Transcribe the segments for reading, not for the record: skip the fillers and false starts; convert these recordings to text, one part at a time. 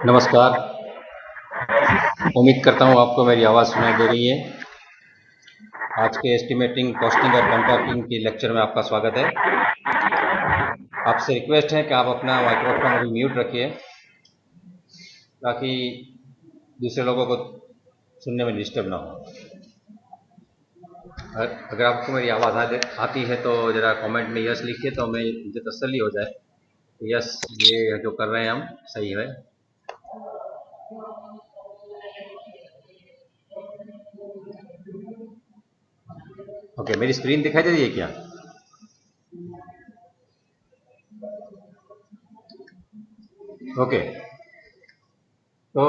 नमस्कार। उम्मीद करता हूँ आपको मेरी आवाज़ सुनाई दे रही है। आज के एस्टिमेटिंग, कॉस्टिंग और कॉन्ट्रैक्टिंग के लेक्चर में आपका स्वागत है। आपसे रिक्वेस्ट है कि आप अपना माइक्रोफोन अभी म्यूट रखिए ताकि दूसरे लोगों को सुनने में डिस्टर्ब ना हो। अगर आपको मेरी आवाज़ आती है तो ज़रा कमेंट में यस लिखिए तो मुझे तसल्ली हो जाए, यस ये जो कर रहे हैं हम सही है। ओके, मेरी स्क्रीन दिखाई दे रही है क्या? ओके, तो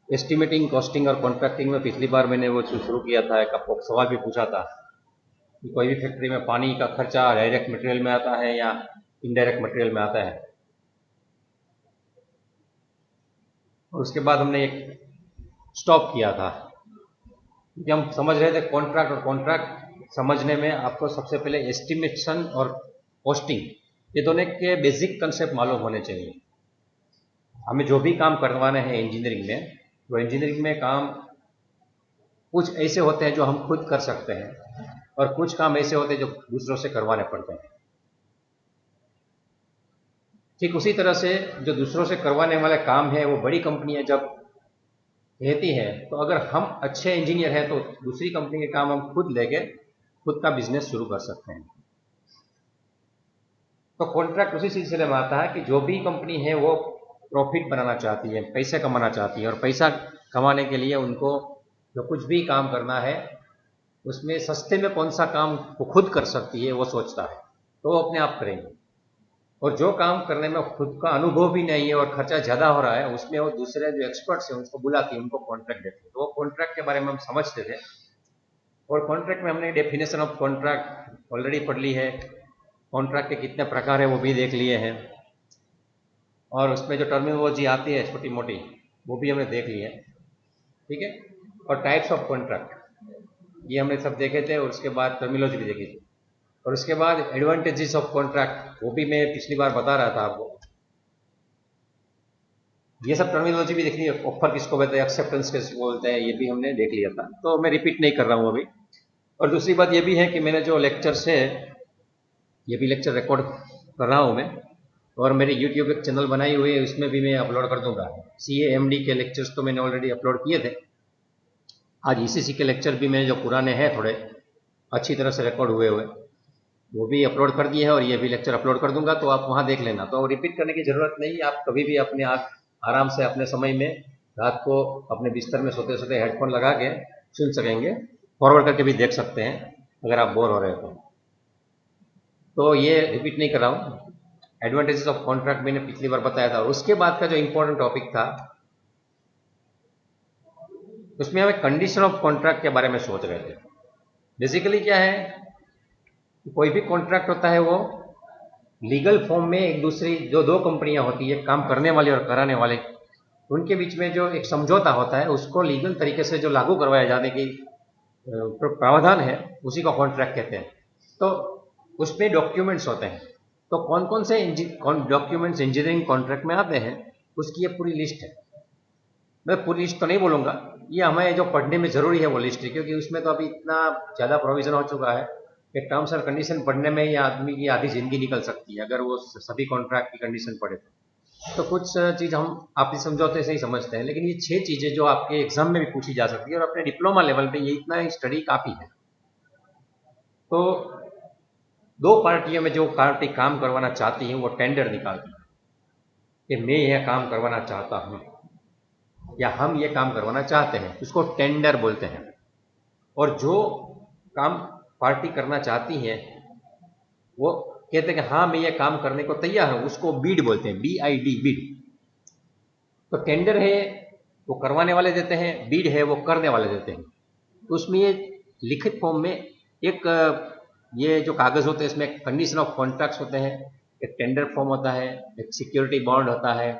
एस्टिमेटिंग, कॉस्टिंग और कॉन्ट्रैक्टिंग में पिछली बार मैंने वो शुरू किया था, एक आपको सवाल भी पूछा था कि कोई भी फैक्ट्री में पानी का खर्चा डायरेक्ट मटेरियल में आता है या इनडायरेक्ट मटेरियल में आता है। और उसके बाद हमने एक स्टॉप किया था क्योंकि हम समझ रहे थे कॉन्ट्रैक्ट, और कॉन्ट्रैक्ट समझने में आपको सबसे पहले एस्टिमेशन और कॉस्टिंग ये दोनों के बेसिक कंसेप्ट मालूम होने चाहिए। हमें जो भी काम करवाने हैं इंजीनियरिंग में, वो इंजीनियरिंग में काम कुछ ऐसे होते हैं जो हम खुद कर सकते हैं और कुछ काम ऐसे होते हैं जो दूसरों से करवाने पड़ते हैं। ठीक उसी तरह से जो दूसरों से करवाने वाले काम है वो बड़ी कंपनियां जब कहती है, तो अगर हम अच्छे इंजीनियर हैं तो दूसरी कंपनी के काम हम खुद लेके खुद का बिजनेस शुरू कर सकते हैं। तो कॉन्ट्रैक्ट उसी सिलसिले में आता है कि जो भी कंपनी है वो प्रॉफिट बनाना चाहती है, पैसे कमाना चाहती है, और पैसा कमाने के लिए उनको जो कुछ भी काम करना है उसमें सस्ते में कौन सा काम वो खुद कर सकती है वो सोचता है, तो वो अपने आप करेंगे। और जो काम करने में खुद का अनुभव भी नहीं है और खर्चा ज़्यादा हो रहा है, उसमें वो दूसरे जो एक्सपर्ट्स हैं उनको बुलाती है, उनको कॉन्ट्रैक्ट देती है। तो वो कॉन्ट्रैक्ट के बारे में हम समझते थे, और कॉन्ट्रैक्ट में हमने डेफिनेशन ऑफ कॉन्ट्रैक्ट ऑलरेडी पढ़ ली है, कॉन्ट्रैक्ट के कितने प्रकार है वो भी देख लिए हैं, और उसमें जो टर्मिनोलॉजी आती है छोटी मोटी वो भी हमने देख ली है। ठीक है, और टाइप्स ऑफ कॉन्ट्रैक्ट ये हमने सब देखे थे, और उसके बाद टर्मिनोलॉजी भी देखी थी, और उसके बाद एडवांटेजेस ऑफ कॉन्ट्रैक्ट वो भी मैं पिछली बार बता रहा था आपको। ये सब टर्मिनोलॉजी भी देखनी है, ऑफर किसको बोलते हैं, एक्सेप्टेंस किसको बोलते हैं, ये भी हमने देख लिया था, तो मैं रिपीट नहीं कर रहा हूँ अभी। और दूसरी बात ये भी है कि मैंने जो लेक्चर्स है ये भी लेक्चर रिकॉर्ड कर रहा हूँ मैं, और मेरी यूट्यूब एक चैनल बनाई हुई है, उसमें भी मैं अपलोड कर दूंगा। CAMD के लेक्चर्स तो मैंने ऑलरेडी अपलोड किए थे। आज ECC के लेक्चर भी मैंने जो पुराने हैं थोड़े अच्छी तरह से रिकॉर्ड हुए हुए वो भी अपलोड कर दिए हैं, और ये भी लेक्चर अपलोड कर दूंगा, तो आप वहाँ देख लेना। तो रिपीट करने की ज़रूरत नहीं, आप कभी भी अपने आप आराम से अपने समय में रात को अपने बिस्तर में सोते सोते हेडफोन लगा के सुन सकेंगे, फॉरवर्ड करके भी देख सकते हैं अगर आप बोर हो रहे हो तो ये रिपीट नहीं कर रहा हूँ। एडवांटेजेस ऑफ कॉन्ट्रैक्ट मैंने पिछली बार बताया था, और उसके बाद का जो इंपॉर्टेंट टॉपिक था उसमें हमें कंडीशन ऑफ कॉन्ट्रैक्ट के बारे में सोच रहे थे। बेसिकली क्या है, कोई भी कॉन्ट्रैक्ट होता है वो लीगल फॉर्म में एक दूसरी जो दो कंपनियां होती है, काम करने वाले और कराने वाले, उनके बीच में जो एक समझौता होता है उसको लीगल तरीके से जो लागू करवाया जाने की प्रावधान है उसी को कॉन्ट्रैक्ट कहते हैं। तो उसमें डॉक्यूमेंट्स होते हैं, तो कौन कौन से डॉक्यूमेंट्स इंजीनियरिंग कॉन्ट्रैक्ट में आते हैं उसकी ये पूरी लिस्ट है। मैं पूरी लिस्ट तो नहीं बोलूँगा, ये हमें जो पढ़ने में ज़रूरी है वो लिस्ट है, क्योंकि उसमें तो अभी इतना ज़्यादा प्रोविज़न हो चुका है कि टर्म्स एंड कंडीशन पढ़ने में ही आदमी की आधी ज़िंदगी निकल सकती है अगर वो सभी कॉन्ट्रैक्ट की कंडीशन पढ़े तो कुछ चीज़ हम आपसी समझौते से ही समझते हैं, लेकिन ये 6 चीज़ें जो आपके एग्जाम में भी पूछी जा सकती है और अपने डिप्लोमा लेवल पे ये इतना ही स्टडी काफ़ी है। तो दो पार्टियों में जो पार्टी काम करवाना चाहती है वो टेंडर निकालती है कि मैं यह काम करवाना चाहता हूँ या हम ये काम करवाना चाहते हैं, उसको टेंडर बोलते हैं। और जो काम पार्टी करना चाहती है वो कहते हैं कि हाँ मैं ये काम करने को तैयार हूँ, उसको बीड बोलते हैं, BID, बीड। तो टेंडर है वो करवाने वाले देते हैं, बीड है वो करने वाले देते हैं। तो उसमें ये लिखित फॉर्म में एक ये जो कागज होते हैं इसमें कंडीशन ऑफ कॉन्ट्रैक्ट्स होते हैं, एक टेंडर फॉर्म होता है, एक सिक्योरिटी बॉन्ड होता है,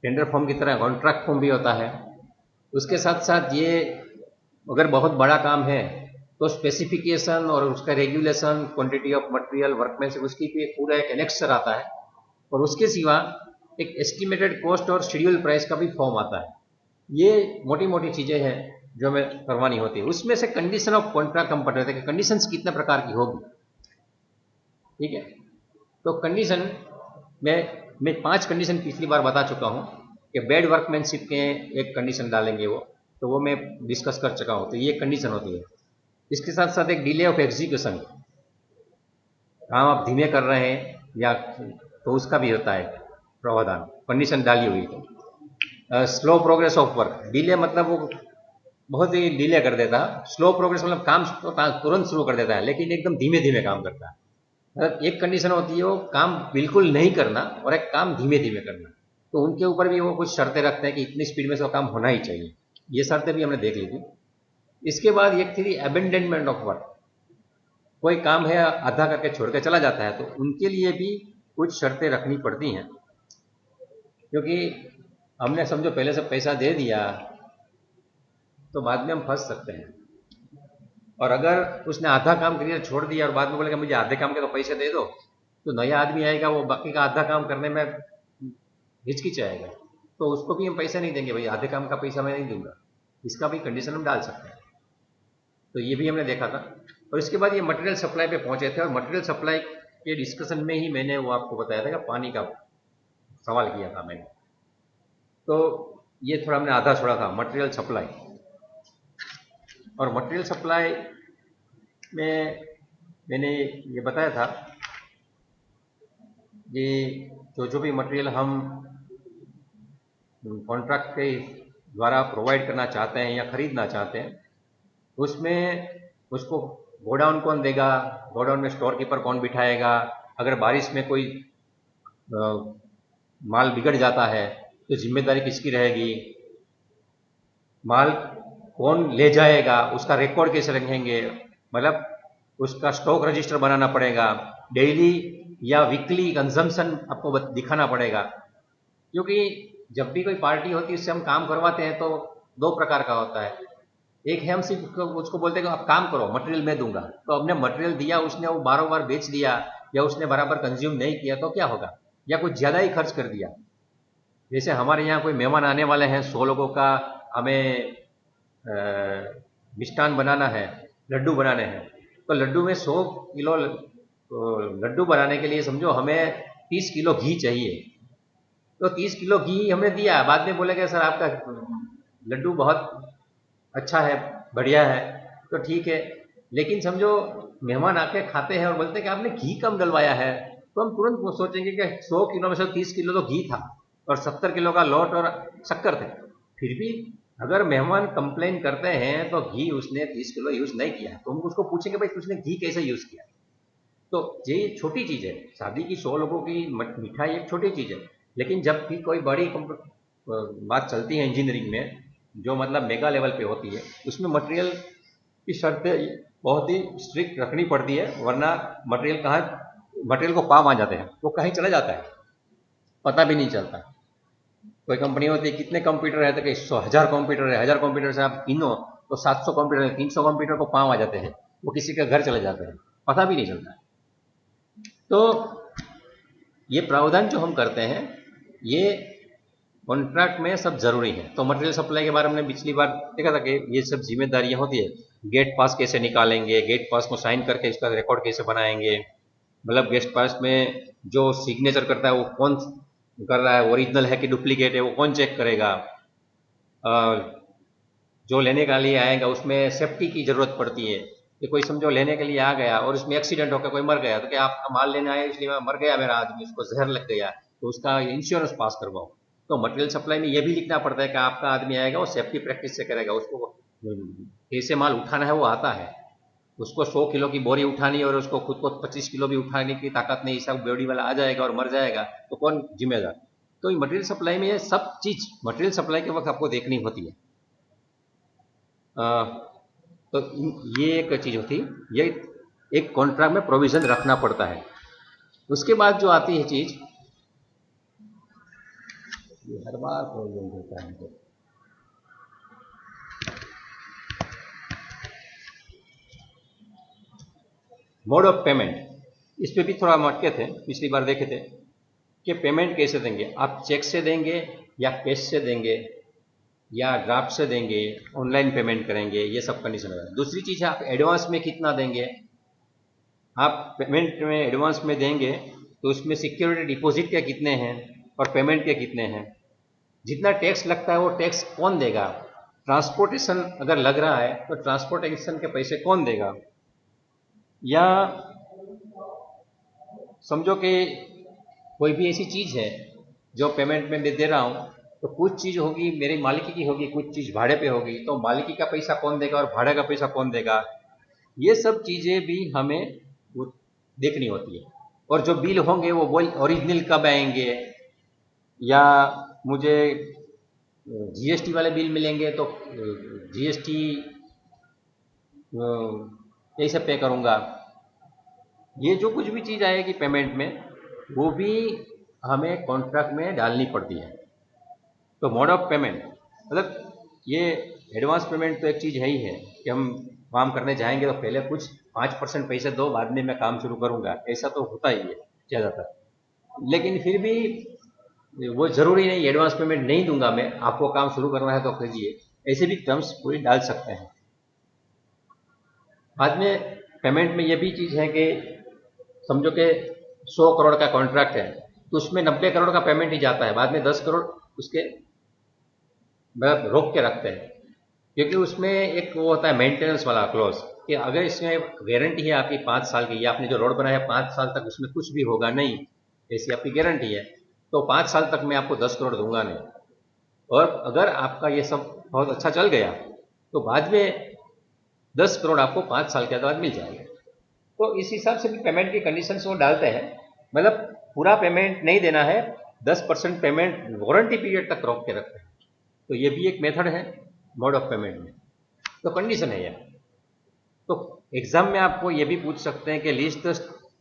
टेंडर फॉर्म की तरह कॉन्ट्रैक्ट फॉर्म भी होता है। उसके साथ साथ ये अगर बहुत बड़ा काम है तो स्पेसिफिकेशन और उसका regulation, quantity of material, workmanship, उसकी भी पूरा एक एनेक्सर आता है। और उसके सिवा एक एस्टिमेटेड कॉस्ट और शेड्यूल प्राइस का भी फॉर्म आता है। ये मोटी मोटी चीज़ें हैं जो हमें करवानी होती है। उसमें से कंडीशन ऑफ कॉन्ट्रैक्ट हम पढ़ रहे थे कि कंडीशंस कितने प्रकार की होगी, ठीक है। तो कंडीशन में मैं 5 कंडीशन पिछली बार बता चुका हूँ कि बैड वर्कमैनशिप के एक कंडीशन डालेंगे वो, तो वो मैं डिस्कस कर चुका हूँ। तो ये कंडीशन होती है। इसके साथ साथ एक डिले ऑफ एग्जीक्यूशन, काम आप धीमे कर रहे हैं या तो उसका भी होता है प्रावधान, कंडीशन डाली हुई। तो slow progress of work, delay मतलब वो बहुत ही डिले कर देता है। स्लो प्रोग्रेस मतलब काम तो तुरंत शुरू कर देता है लेकिन एकदम धीमे धीमे काम करता है। मतलब एक कंडीशन होती है वो काम बिल्कुल नहीं करना और एक काम धीमे धीमे करना। तो उनके ऊपर भी वो कुछ शर्तें रखते हैं कि इतनी स्पीड में से वो काम होना ही चाहिए। ये शर्तें भी हमने देख ली थी। इसके बाद एक थी अबेंडनमेंट ऑफ वर्क, कोई काम है आधा करके छोड़ के चला जाता है, तो उनके लिए भी कुछ शर्तें रखनी पड़ती हैं। क्योंकि हमने समझो पहले से पैसा दे दिया तो बाद में हम फंस सकते हैं। और अगर उसने आधा काम करिए छोड़ दिया और बाद में बोलेगा मुझे आधे काम के तो पैसे दे दो, तो नया आदमी आएगा वो बाकी का आधा काम करने में हिचकिचाएगा, तो उसको भी हम पैसा नहीं देंगे, भाई आधे काम का पैसा मैं नहीं दूंगा। इसका भी कंडीशन हम डाल सकते हैं। तो ये भी हमने देखा था। और इसके बाद ये मटेरियल सप्लाई पे पहुंचे थे और मटेरियल सप्लाई के डिस्कशन में ही मैंने वो आपको बताया था कि पानी का सवाल किया था मैंने। तो ये थोड़ा हमने आधा छोड़ा था मटेरियल सप्लाई। और मटेरियल सप्लाई में मैंने ये बताया था कि जो जो भी मटेरियल हम कॉन्ट्रैक्ट के द्वारा प्रोवाइड करना चाहते हैं या खरीदना चाहते हैं, उसमें उसको गोडाउन कौन देगा, गोडाउन में स्टोर कीपर कौन बिठाएगा, अगर बारिश में कोई माल बिगड़ जाता है तो जिम्मेदारी किसकी रहेगी, माल कौन ले जाएगा, उसका रिकॉर्ड कैसे रखेंगे, मतलब उसका स्टॉक रजिस्टर बनाना पड़ेगा, डेली या वीकली कंजम्पशन आपको दिखाना पड़ेगा। क्योंकि जब भी कोई पार्टी होती है उससे हम काम करवाते हैं तो 2 प्रकार का होता है। एक है हम सिर्फ उसको बोलते हैं कि आप काम करो, मटेरियल मैं दूंगा। तो हमने मटेरियल दिया, उसने वो बार बार बेच दिया या उसने बराबर कंज्यूम नहीं किया तो क्या होगा, या कुछ ज़्यादा ही खर्च कर दिया। जैसे हमारे यहाँ कोई मेहमान आने वाले हैं 100 लोगों का, हमें मिष्ठान बनाना है, लड्डू बनाने हैं, तो लड्डू में 100 किलो लड्डू बनाने के लिए समझो हमें 30 किलो घी चाहिए। तो 30 किलो घी हमने दिया, बाद में बोलेगा सर आपका लड्डू बहुत अच्छा है, बढ़िया है, तो ठीक है। लेकिन समझो मेहमान आके खाते हैं और बोलते हैं कि आपने घी कम डलवाया है, तो हम तुरंत वो सोचेंगे कि 100 किलो में से 30 किलो तो घी था और 70 किलो का लोट और शक्कर थे। फिर भी अगर मेहमान कंप्लेन करते हैं तो घी उसने 30 किलो यूज नहीं किया, तो हम उसको पूछेंगे भाई उसने घी कैसे यूज किया। तो ये छोटी चीज है, शादी की 100 लोगों की मिठाई एक छोटी चीज है। लेकिन जब भी कोई बड़ी बात चलती है इंजीनियरिंग में, जो मतलब मेगा लेवल पे होती है, उसमें मटेरियल की शर्तें बहुत ही स्ट्रिक्ट रखनी पड़ती है, वरना मटेरियल को पाम आ जाते हैं, वो कहीं चला जाता है, पता भी नहीं चलता। कोई कंपनी होती है कितने कंप्यूटर है, तो कि 100,000 कंप्यूटर है, 1000 कंप्यूटर से आप गिनो तो 700 कंप्यूटर है, 300 कंप्यूटर को पाम आ जाते हैं, वो किसी के घर चले जाते हैं, पता भी नहीं चलता। तो ये प्रावधान जो हम करते हैं ये कॉन्ट्रैक्ट में सब जरूरी है। तो मटेरियल सप्लाई के बारे में हमने पिछली बार देखा था कि ये सब जिम्मेदारियां होती है। गेट पास कैसे निकालेंगे, गेट पास को साइन करके इसका रिकॉर्ड कैसे बनाएंगे, मतलब गेट पास में जो सिग्नेचर करता है वो कौन कर रहा है, ओरिजिनल है कि डुप्लीकेट है, वो कौन चेक करेगा। जो लेने के लिए आएगा उसमें सेफ्टी की जरूरत पड़ती है कि कोई समझो लेने के लिए आ गया और उसमें एक्सीडेंट होकर कोई मर गया, तो क्या आपका माल लेने आए इसलिए मर गया मेरा आदमी, उसको जहर लग गया, तो उसका इंश्योरेंस पास करवाओ। तो मटेरियल सप्लाई में ये भी लिखना पड़ता है कि आपका आदमी आएगा वो सेफ्टी प्रैक्टिस से करेगा, उसको कैसे माल उठाना है वो आता है, उसको 100 किलो की बोरी उठानी है और उसको खुद को 25 किलो भी उठाने की ताकत नहीं, सब बॉडी वाला आ जाएगा और मर जाएगा, तो कौन जिम्मेदार। तो मटेरियल सप्लाई में ये सब चीज मटेरियल सप्लाई के वक्त आपको देखनी होती है। तो ये एक चीज होती है, ये एक कॉन्ट्रैक्ट में प्रोविजन रखना पड़ता है। उसके बाद जो आती है चीज, ये हर बार प्रोविजन देता है मोड ऑफ पेमेंट, इस पे भी थोड़ा हम अटके थे, पिछली बार देखे थे कि पेमेंट कैसे देंगे, आप चेक से देंगे या कैश से देंगे या ड्राफ्ट से देंगे, ऑनलाइन पेमेंट करेंगे, ये सब कंडीशन है। दूसरी चीज़ है आप एडवांस में कितना देंगे। आप पेमेंट में एडवांस में देंगे तो उसमें सिक्योरिटी डिपॉजिट के कितने हैं और पेमेंट के कितने हैं, जितना टैक्स लगता है वो टैक्स कौन देगा, ट्रांसपोर्टेशन अगर लग रहा है तो ट्रांसपोर्टेशन के पैसे कौन देगा, या समझो कि कोई भी ऐसी चीज़ है जो पेमेंट में मैं दे रहा हूँ तो कुछ चीज़ होगी मेरी मालिकी की होगी, कुछ चीज़ भाड़े पे होगी, तो मालिकी का पैसा कौन देगा और भाड़े का पैसा कौन देगा, ये सब चीज़ें भी हमें देखनी होती है। और जो बिल होंगे वो ओरिजिनल कब आएंगे, या मुझे जीएसटी वाले बिल मिलेंगे तो जीएसटी कैसे पे करूँगा, ये जो कुछ भी चीज़ आएगी पेमेंट में वो भी हमें कॉन्ट्रैक्ट में डालनी पड़ती है। तो मोड ऑफ पेमेंट मतलब ये एडवांस पेमेंट तो एक चीज़ है ही है कि हम काम करने जाएंगे तो पहले कुछ 5% पैसे दो, बाद में मैं काम शुरू करूंगा, ऐसा तो होता ही है ज़्यादातर। लेकिन फिर भी वो ज़रूरी नहीं एडवांस पेमेंट नहीं दूंगा मैं, आपको काम शुरू करना है तो कीजिए, ऐसे भी टर्म्स पूरी डाल सकते हैं। बाद में पेमेंट में ये भी चीज़ है कि समझो कि 100 करोड़ का कॉन्ट्रैक्ट है तो उसमें 90 करोड़ का पेमेंट ही जाता है, बाद में 10 करोड़ उसके मतलब रोक के रखते हैं, क्योंकि उसमें एक वो होता है मेंटेनेंस वाला क्लॉज कि अगर इसमें गारंटी है आपकी 5 साल की, या आपने जो रोड बनाया 5 साल तक उसमें कुछ भी होगा नहीं, ऐसी आपकी गारंटी है, तो 5 साल तक मैं आपको 10 करोड़ दूंगा नहीं। और अगर आपका ये सब बहुत अच्छा चल गया तो बाद में 10 करोड़ आपको 5 साल के बाद मिल जाएगा। तो इस हिसाब से भी पेमेंट की कंडीशन वो डालते हैं, मतलब पूरा पेमेंट नहीं देना है, 10% पेमेंट वारंटी पीरियड तक रोक के रखते हैं। तो ये भी एक मेथड है मोड ऑफ पेमेंट में, तो कंडीशन है यह। तो एग्जाम में आपको ये भी पूछ सकते हैं कि list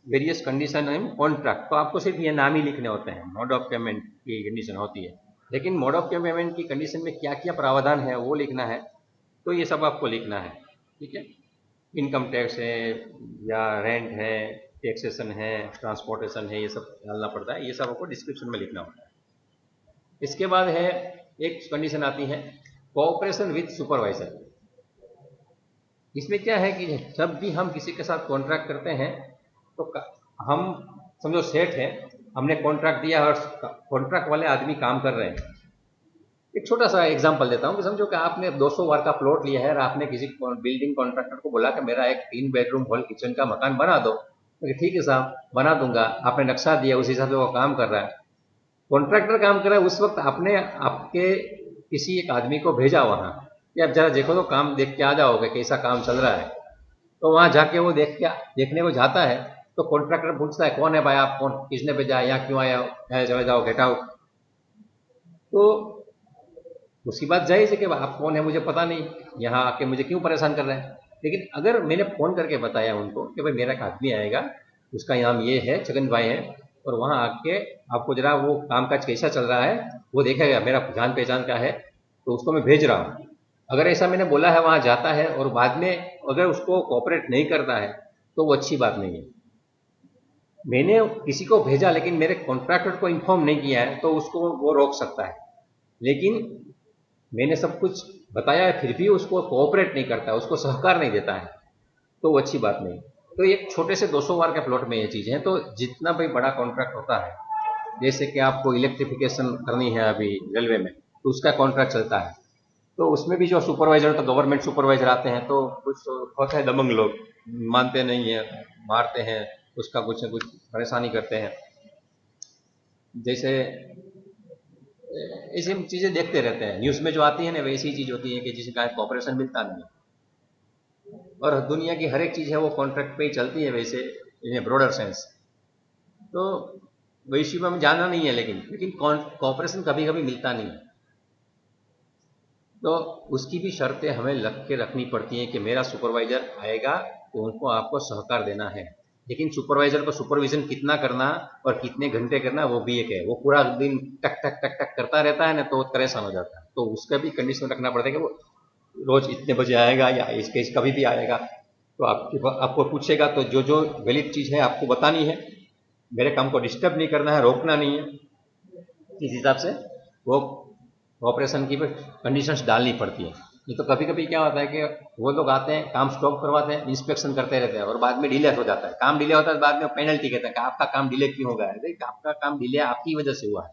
various condition in contract, तो आपको सिर्फ ये नाम ही लिखने होते हैं, मोड ऑफ पेमेंट की कंडीशन होती है, लेकिन मोड ऑफ पेमेंट की कंडीशन में क्या क्या प्रावधान है वो लिखना है, तो ये सब आपको लिखना है। ठीक है, इनकम टैक्स है या रेंट है, टैक्सेशन है, ट्रांसपोर्टेशन है, ये सब डालना पड़ता है, ये सब आपको डिस्क्रिप्शन में लिखना होता है। इसके बाद है एक कंडीशन आती है कोऑपरेशन विद सुपरवाइजर। इसमें क्या है कि जब भी हम किसी के साथ कॉन्ट्रैक्ट करते हैं तो हम समझो सेठ है, हमने कॉन्ट्रैक्ट दिया और कॉन्ट्रैक्ट वाले आदमी काम कर रहे हैं। एक छोटा सा एग्जांपल देता हूँ कि समझो कि आपने 200 वार का प्लॉट लिया है और आपने किसी बिल्डिंग कॉन्ट्रैक्टर को बोला कि मेरा एक 3 बेडरूम हॉल किचन का मकान बना दो, तो ठीक है साहब बना दूंगा, आपने नक्शा दिया उस हिसाब से वो काम कर रहा है, कॉन्ट्रैक्टर काम कर रहा है, उस वक्त आपने आपके किसी एक आदमी को भेजा वहाँ कि आप जरा देखो तो काम देख के आ जाओगे कैसा काम चल रहा है, तो वहाँ जाके वो देखने को जाता है, तो कॉन्ट्रैक्टर पूछता है कौन है भाई, आप कौन, किसने भेजा, यहाँ क्यों आया, चले जाओ गेट आउट। तो उसकी बात जायज़ है कि आप कौन है मुझे पता नहीं, यहाँ आके मुझे क्यों परेशान कर रहे हैं। लेकिन अगर मैंने फ़ोन करके बताया उनको कि भाई मेरा एक आदमी आएगा, उसका नाम ये है, छगन भाई है, और वहाँ आके आपको जरा वो कामकाज कैसा चल रहा है वो देखेगा, मेरा जान पहचान का है, तो उसको मैं भेज रहा हूँ। अगर ऐसा मैंने बोला है वहाँ जाता है और बाद में अगर उसको कोऑपरेट नहीं करता है तो वो अच्छी बात नहीं है। मैंने किसी को भेजा लेकिन मेरे कॉन्ट्रैक्टर को इन्फॉर्म नहीं किया है तो उसको वो रोक सकता है, लेकिन मैंने सब कुछ बताया है फिर भी उसको कोऑपरेट नहीं करता है, उसको सहकार नहीं देता है, तो वो अच्छी बात नहीं। तो एक छोटे से 200 वार के प्लॉट में ये चीज़ है। तो जितना भी बड़ा कॉन्ट्रैक्ट होता है, जैसे कि आपको इलेक्ट्रिफिकेशन करनी है अभी रेलवे में, तो उसका कॉन्ट्रैक्ट चलता है, तो उसमें भी जो सुपरवाइजर, तो गवर्नमेंट सुपरवाइजर आते हैं, तो कुछ होते हैं दबंग लोग, मानते नहीं है, मारते हैं, उसका कुछ न कुछ परेशानी करते हैं, जैसे ऐसी चीज़ें देखते रहते हैं न्यूज़ में जो आती है ना, वैसी चीज़ होती है कि जिसका कॉपरेशन मिलता नहीं है। और दुनिया की हर एक चीज़ है वो कॉन्ट्रैक्ट पे ही चलती है वैसे, इन ब्रॉडर सेंस। तो वैसी में हमें जाना नहीं है, लेकिन कॉपरेशन कभी कभी मिलता नहीं है, तो उसकी भी शर्तें हमें लग के रखनी पड़ती हैं कि मेरा सुपरवाइजर आएगा तो उनको आपको सहकार देना है, लेकिन सुपरवाइजर को सुपरविजन कितना करना और कितने घंटे करना वो भी एक है, वो पूरा दिन टक टक टक टक करता रहता है ना तो परेशान हो जाता है, तो उसका भी कंडीशन रखना पड़ता है कि वो रोज इतने बजे आएगा या इसके कभी भी आएगा। तो आपको पूछेगा तो जो जो वैलिड चीज़ है आपको बतानी है, मेरे काम को डिस्टर्ब नहीं करना है, रोकना नहीं है। इस हिसाब से वो ऑपरेशन की कंडीशंस डालनी पड़ती है। नहीं तो कभी कभी क्या होता है कि वो लोग आते हैं, काम स्टॉप करवाते हैं, इंस्पेक्शन करते रहते हैं और बाद में डिले हो जाता है, काम डिले होता है, बाद में पेनल्टी कहते हैं कि आपका काम डिले क्यों हो गया है। आपका काम डिले आपकी वजह से हुआ है,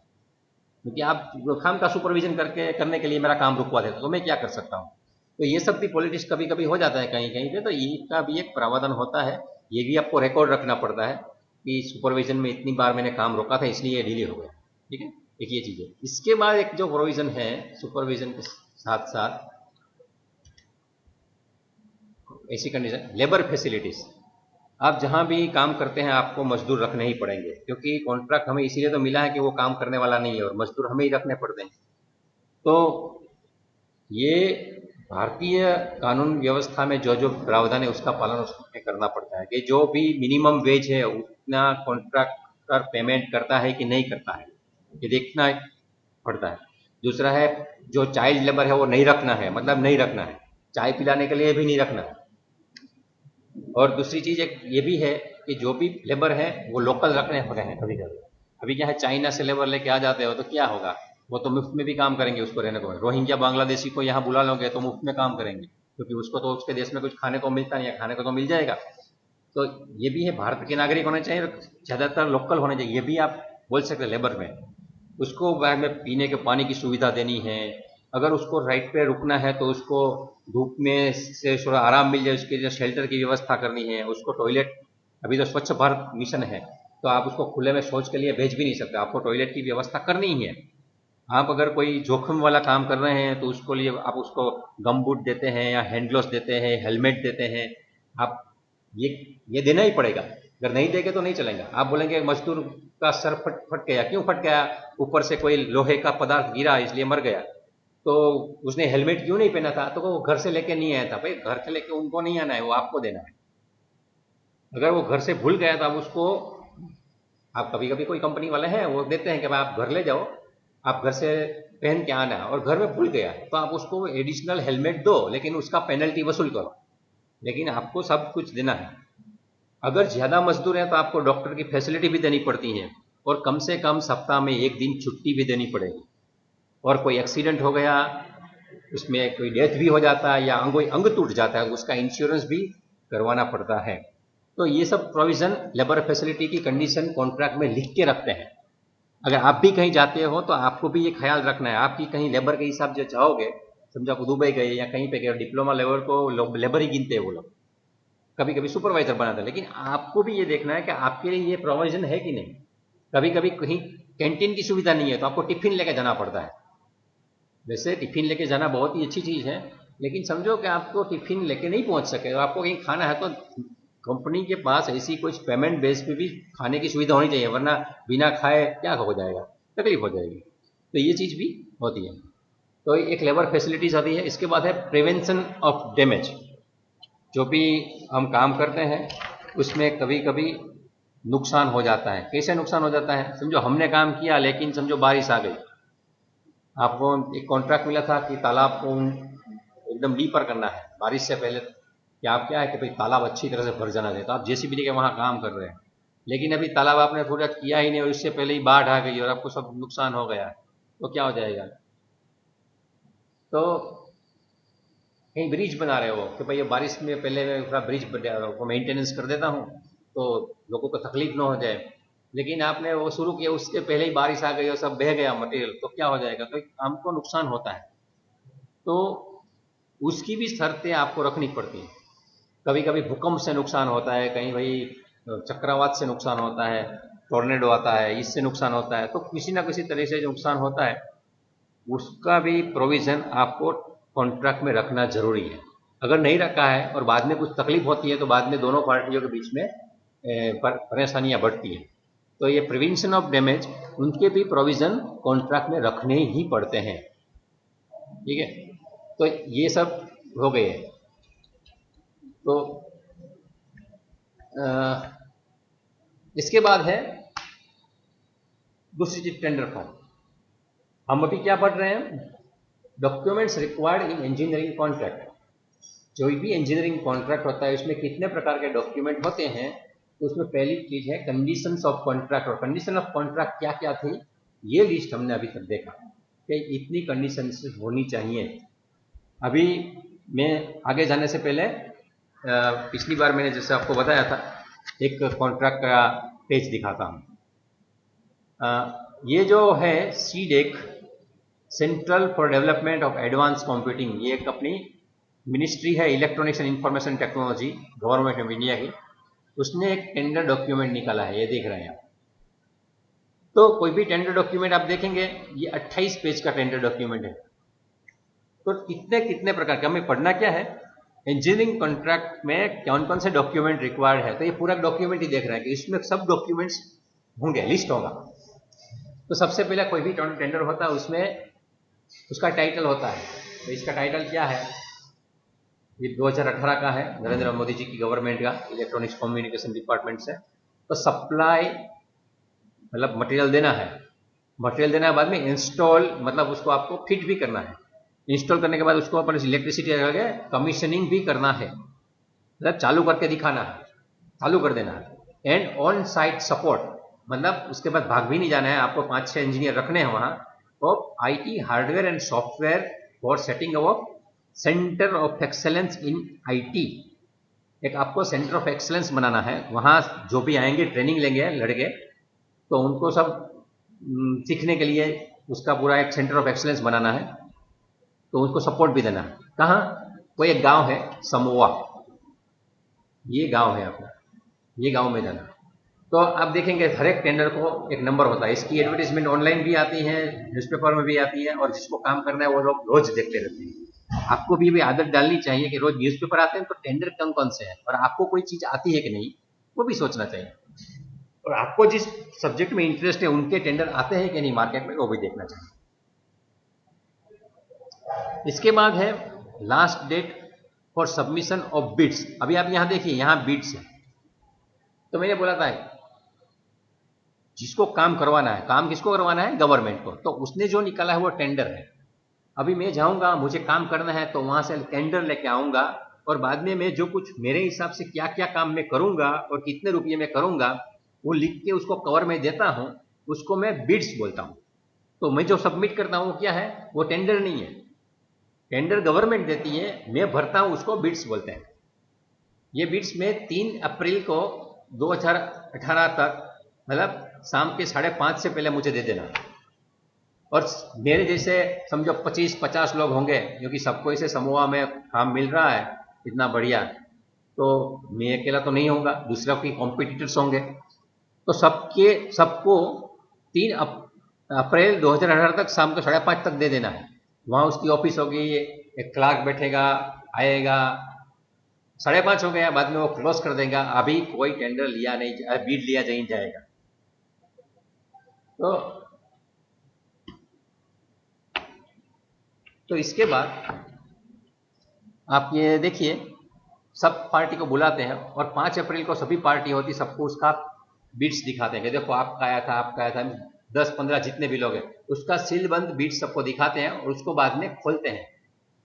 क्योंकि आप खाम का सुपरविजन करने के लिए मेरा काम रुकवा देते तो मैं क्या कर सकता हूँ। तो ये सब भी पॉलिटिक्स कभी कभी हो जाता है कहीं कहीं पे, तो इसका भी एक प्रावधान होता है, ये भी आपको रिकॉर्ड रखना पड़ता है कि सुपरविजन में इतनी बार मैंने काम रोका था इसलिए ये डिले हो गया। ठीक है, एक ये चीज़ है। इसके बाद एक जो प्रोविजन है सुपरविजन के साथ साथ, ऐसी कंडीशन लेबर फैसिलिटीज, आप जहां भी काम करते हैं आपको मजदूर रखने ही पड़ेंगे, क्योंकि कॉन्ट्रैक्ट हमें इसीलिए तो मिला है कि वो काम करने वाला नहीं है और मजदूर हमें ही रखने पड़ते हैं। तो ये भारतीय कानून व्यवस्था में जो जो प्रावधान है उसका पालन उसमें करना पड़ता है कि जो भी मिनिमम वेज है उतना कॉन्ट्रैक्टर पेमेंट करता है कि नहीं करता है, ये देखना पड़ता है। दूसरा है जो चाइल्ड लेबर है वो नहीं रखना है, मतलब नहीं रखना है, चाय पिलाने के लिए भी नहीं रखना है। और दूसरी चीज एक ये भी है कि जो भी लेबर है वो लोकल रखने होते हैं कभी कभी। अभी क्या है, चाइना से लेबर लेके आ जाते हो तो क्या होगा, वो तो मुफ्त में भी काम करेंगे उसको रहने को। रोहिंग्या बांग्लादेशी को यहाँ बुला लोगे तो मुफ्त में काम करेंगे, क्योंकि उसको तो उसके देश में कुछ खाने को मिलता नहीं है, खाने को तो मिल जाएगा। तो ये भी है, भारत के नागरिक होने चाहिए, ज़्यादातर लोकल होने चाहिए, ये भी आप बोल सकते हैं लेबर में। उसको बाद में पीने के पानी की सुविधा देनी है, अगर उसको राइट पे रुकना है तो उसको धूप में से थोड़ा आराम मिल जाए उसके लिए शेल्टर की व्यवस्था करनी है। उसको टॉयलेट, अभी तो स्वच्छ भारत मिशन है तो आप उसको खुले में शौच के लिए भेज भी नहीं सकते, आपको टॉयलेट की व्यवस्था करनी ही है। आप अगर कोई जोखिम वाला काम कर रहे हैं तो उसको लिए आप उसको गम बूट देते हैं या हैंड ग्लोव्स देते हैं, हेलमेट देते हैं। आप ये ये देना ही पड़ेगा, अगर नहीं देंगे तो नहीं चलेगा। आप बोलेंगे मजदूर का सर फट फट गया, क्यों फट गया, ऊपर से कोई लोहे का पदार्थ गिरा इसलिए मर गया, तो उसने हेलमेट क्यों नहीं पहना था, तो वो घर से लेके नहीं आया था। भाई घर से लेके उनको नहीं आना है, वो आपको देना है। अगर वो घर से भूल गया तो आप उसको, आप कभी कभी कोई कंपनी वाले हैं वो देते हैं कि भाई आप घर ले जाओ, आप घर से पहन के आना, और घर में भूल गया तो आप उसको एडिशनल हेलमेट दो लेकिन उसका पेनल्टी वसूल करो, लेकिन आपको सब कुछ देना है। अगर ज़्यादा मजदूर हैं तो आपको डॉक्टर की फैसिलिटी भी देनी पड़ती है, और कम से कम सप्ताह में एक दिन छुट्टी भी देनी पड़ेगी। और कोई एक्सीडेंट हो गया, उसमें कोई डेथ भी हो जाता है या अंग टूट जाता है, उसका इंश्योरेंस भी करवाना पड़ता है। तो ये सब प्रोविज़न लेबर फैसिलिटी की कंडीशन कॉन्ट्रैक्ट में लिख के रखते हैं। अगर आप भी कहीं जाते हो तो आपको भी ये ख्याल रखना है, आपकी कहीं लेबर के हिसाब से जाओगे, समझो आप दुबई गए या कहीं पे गए, डिप्लोमा लेबर को लेबर ही गिनते हैं वो लोग, कभी कभी सुपरवाइजर बनाते हैं, लेकिन आपको भी ये देखना है कि आपके लिए ये प्रोविजन है कि नहीं। कभी कभी कहीं कैंटीन की सुविधा नहीं है तो आपको टिफिन लेके जाना पड़ता है। वैसे टिफिन लेके जाना बहुत ही अच्छी चीज़ है, लेकिन समझो कि आपको टिफिन लेके नहीं पहुंच सके और आपको कहीं खाना है तो कंपनी के पास ऐसी कुछ पेमेंट बेस पे भी खाने की सुविधा होनी चाहिए, वरना बिना खाए क्या हो जाएगा, तकलीफ हो जाएगी। तो ये चीज़ भी होती है। तो एक लेबर फैसिलिटीज आती है। इसके बाद है प्रिवेंशन ऑफ डैमेज। जो भी हम काम करते हैं उसमें कभी कभी नुकसान हो जाता है। कैसे नुकसान हो जाता है, समझो हमने काम किया लेकिन समझो बारिश आ गई, आपको एक कॉन्ट्रैक्ट मिला था कि तालाब को एकदम डीपर करना है बारिश से पहले, कि आप क्या है कि भाई तालाब अच्छी तरह से भर जाना चाहिए, तो आप जेसीबी लेके वहाँ काम कर रहे हैं, लेकिन अभी तालाब आपने थोड़ा किया ही नहीं और इससे पहले ही बाढ़ आ गई और आपको सब नुकसान हो गया, तो क्या हो जाएगा। तो कहीं ब्रिज बना रहे हो कि भाई ये बारिश में पहले मैं थोड़ा ब्रिज को मेंटेनेंस कर देता हूँ तो लोगों को तकलीफ ना हो जाए, लेकिन आपने वो शुरू किया उसके पहले ही बारिश आ गई और सब बह गया मटेरियल, तो क्या हो जाएगा, तो हमको नुकसान होता है। तो उसकी भी शर्तें आपको रखनी पड़ती हैं। कभी कभी भूकंप से नुकसान होता है, कहीं भाई चक्रवात से नुकसान होता है, टोर्नेडो आता है इससे नुकसान होता है, तो किसी ना किसी तरह से जो नुकसान होता है उसका भी प्रोविज़न आपको कॉन्ट्रैक्ट में रखना जरूरी है। अगर नहीं रखा है और बाद में कुछ तकलीफ होती है तो बाद में दोनों पार्टियों के बीच में परेशानियां बढ़ती हैं। तो ये प्रिवेंशन ऑफ डैमेज, उनके भी प्रोविज़न कॉन्ट्रैक्ट में रखने ही पड़ते हैं। ठीक है, तो ये सब हो गए। तो इसके बाद है दूसरी चीज टेंडर फॉर्म। हम अभी क्या पढ़ रहे हैं, documents required in engineering contract. जो भी इंजीनियरिंग कॉन्ट्रैक्ट होता है उसमें कितने प्रकार के डॉक्यूमेंट होते हैं, तो उसमें पहली चीज है कंडीशंस ऑफ कॉन्ट्रैक्ट। और कंडीशन ऑफ कॉन्ट्रैक्ट क्या क्या थी, ये लिस्ट हमने अभी तक देखा कि इतनी कंडीशंस होनी चाहिए। अभी मैं आगे जाने से पहले पिछली बार मैंने जैसे आपको बताया था एक कॉन्ट्रैक्ट का पेज दिखाता हूँ। ये जो है CDEC, central for development of advance computing, ये एक अपनी मिनिस्ट्री है electronics and information technology, government of India की। उसने एक टेंडर डॉक्यूमेंट निकाला है, ये देख रहे हैं आप। तो कोई भी टेंडर डॉक्यूमेंट आप देखेंगे, ये 28 पेज का टेंडर डॉक्यूमेंट है। तो कितने कितने प्रकार का, हमें पढ़ना क्या है, इंजीनियरिंग कॉन्ट्रैक्ट में कौन कौन से डॉक्यूमेंट रिक्वायर्ड है। तो ये पूरा डॉक्यूमेंट ही देख रहे हैं कि इसमें सब डॉक्यूमेंट्स होंगे, लिस्ट होगा। तो सबसे पहले कोई भी टेंडर होता है उसमें उसका टाइटल होता है। तो इसका टाइटल क्या है, ये 2018 का है, नरेंद्र मोदी जी की गवर्नमेंट का, इलेक्ट्रॉनिक्स कम्युनिकेशन डिपार्टमेंट से। तो सप्लाई मतलब मटेरियल देना है, मटेरियल देना है, बाद में इंस्टॉल मतलब उसको आपको फिट भी करना है, इंस्टॉल करने के बाद उसको अपन इलेक्ट्रिसिटी लगे कमीशनिंग भी करना है, मतलब चालू करके दिखाना है, चालू कर देना है। एंड ऑन साइट सपोर्ट, मतलब उसके बाद भाग भी नहीं जाना है, आपको 5-6 इंजीनियर रखने हैं वहां। Of IT hardware and software for setting up centre of excellence in IT। एक आपको सेंटर ऑफ एक्सेलेंस बनाना है, वहां जो भी आएंगे ट्रेनिंग लेंगे लड़के, तो उनको सब सीखने के लिए उसका पूरा एक सेंटर ऑफ एक्सेलेंस बनाना है। तो उनको सपोर्ट भी देना है। कहाँ, कोई एक गांव है समोआ, ये गांव है अपना, ये गांव में जाना। तो आप देखेंगे हर एक टेंडर को एक नंबर होता है, इसकी एडवर्टीजमेंट ऑनलाइन भी आती है, न्यूज़पेपर में भी आती है, और जिसको काम करना है वो लोग रोज देखते रहते हैं। आपको भी आदत डालनी चाहिए कि रोज न्यूज़पेपर आते हैं तो टेंडर कौन कौन से हैं, और आपको कोई चीज आती है कि नहीं वो भी सोचना चाहिए, और आपको जिस सब्जेक्ट में इंटरेस्ट है उनके टेंडर आते हैं कि नहीं मार्केट में, वो भी देखना चाहिए। इसके बाद है last date for submission of bids. अभी आप यहां देखिए, यहां बिड्स है। तो मैंने बोला था जिसको काम करवाना है, काम किसको करवाना है, गवर्नमेंट को, तो उसने जो निकाला है वो टेंडर है। अभी मैं जाऊंगा, मुझे काम करना है, तो वहां से टेंडर लेके आऊंगा, और बाद में मैं जो कुछ मेरे हिसाब से क्या क्या काम मैं करूंगा और कितने रुपये में करूंगा वो लिख के उसको कवर में देता हूं, उसको मैं बिड्स बोलता हूं। तो मैं जो सबमिट करता हूं वो क्या है, वो टेंडर नहीं है, टेंडर गवर्नमेंट देती है, मैं भरता हूं, उसको बिड्स बोलते हैं। ये बिड्स में 3 अप्रैल को 2018 तक, मतलब शाम के 5:30 से पहले मुझे दे देना। और मेरे जैसे समझो 25-50 लोग होंगे, क्योंकि सबको इसे समूह में काम मिल रहा है इतना बढ़िया, तो मैं अकेला तो नहीं होगा, दूसरा कोई कॉम्पिटिटर्स होंगे। तो सबको 3 अप्रैल 2018 तक शाम को 5:30 तक दे देना है। वहां उसकी ऑफिस होगी, एक क्लार्क बैठेगा, आएगा, 5:30 हो गया, बाद में वो क्लोज कर देगा, अभी कोई टेंडर लिया नहीं, बीड लिया नहीं जाएगा। तो इसके बाद आप ये देखिए, सब पार्टी को बुलाते हैं, और 5 अप्रैल को सभी पार्टी होती, सबको उसका बिड्स दिखाते हैं कि देखो आपका आया था, आपका आया था, 10-15 जितने भी लोग हैं उसका सीलबंद बिड्स सबको दिखाते हैं, और उसको बाद में खोलते हैं।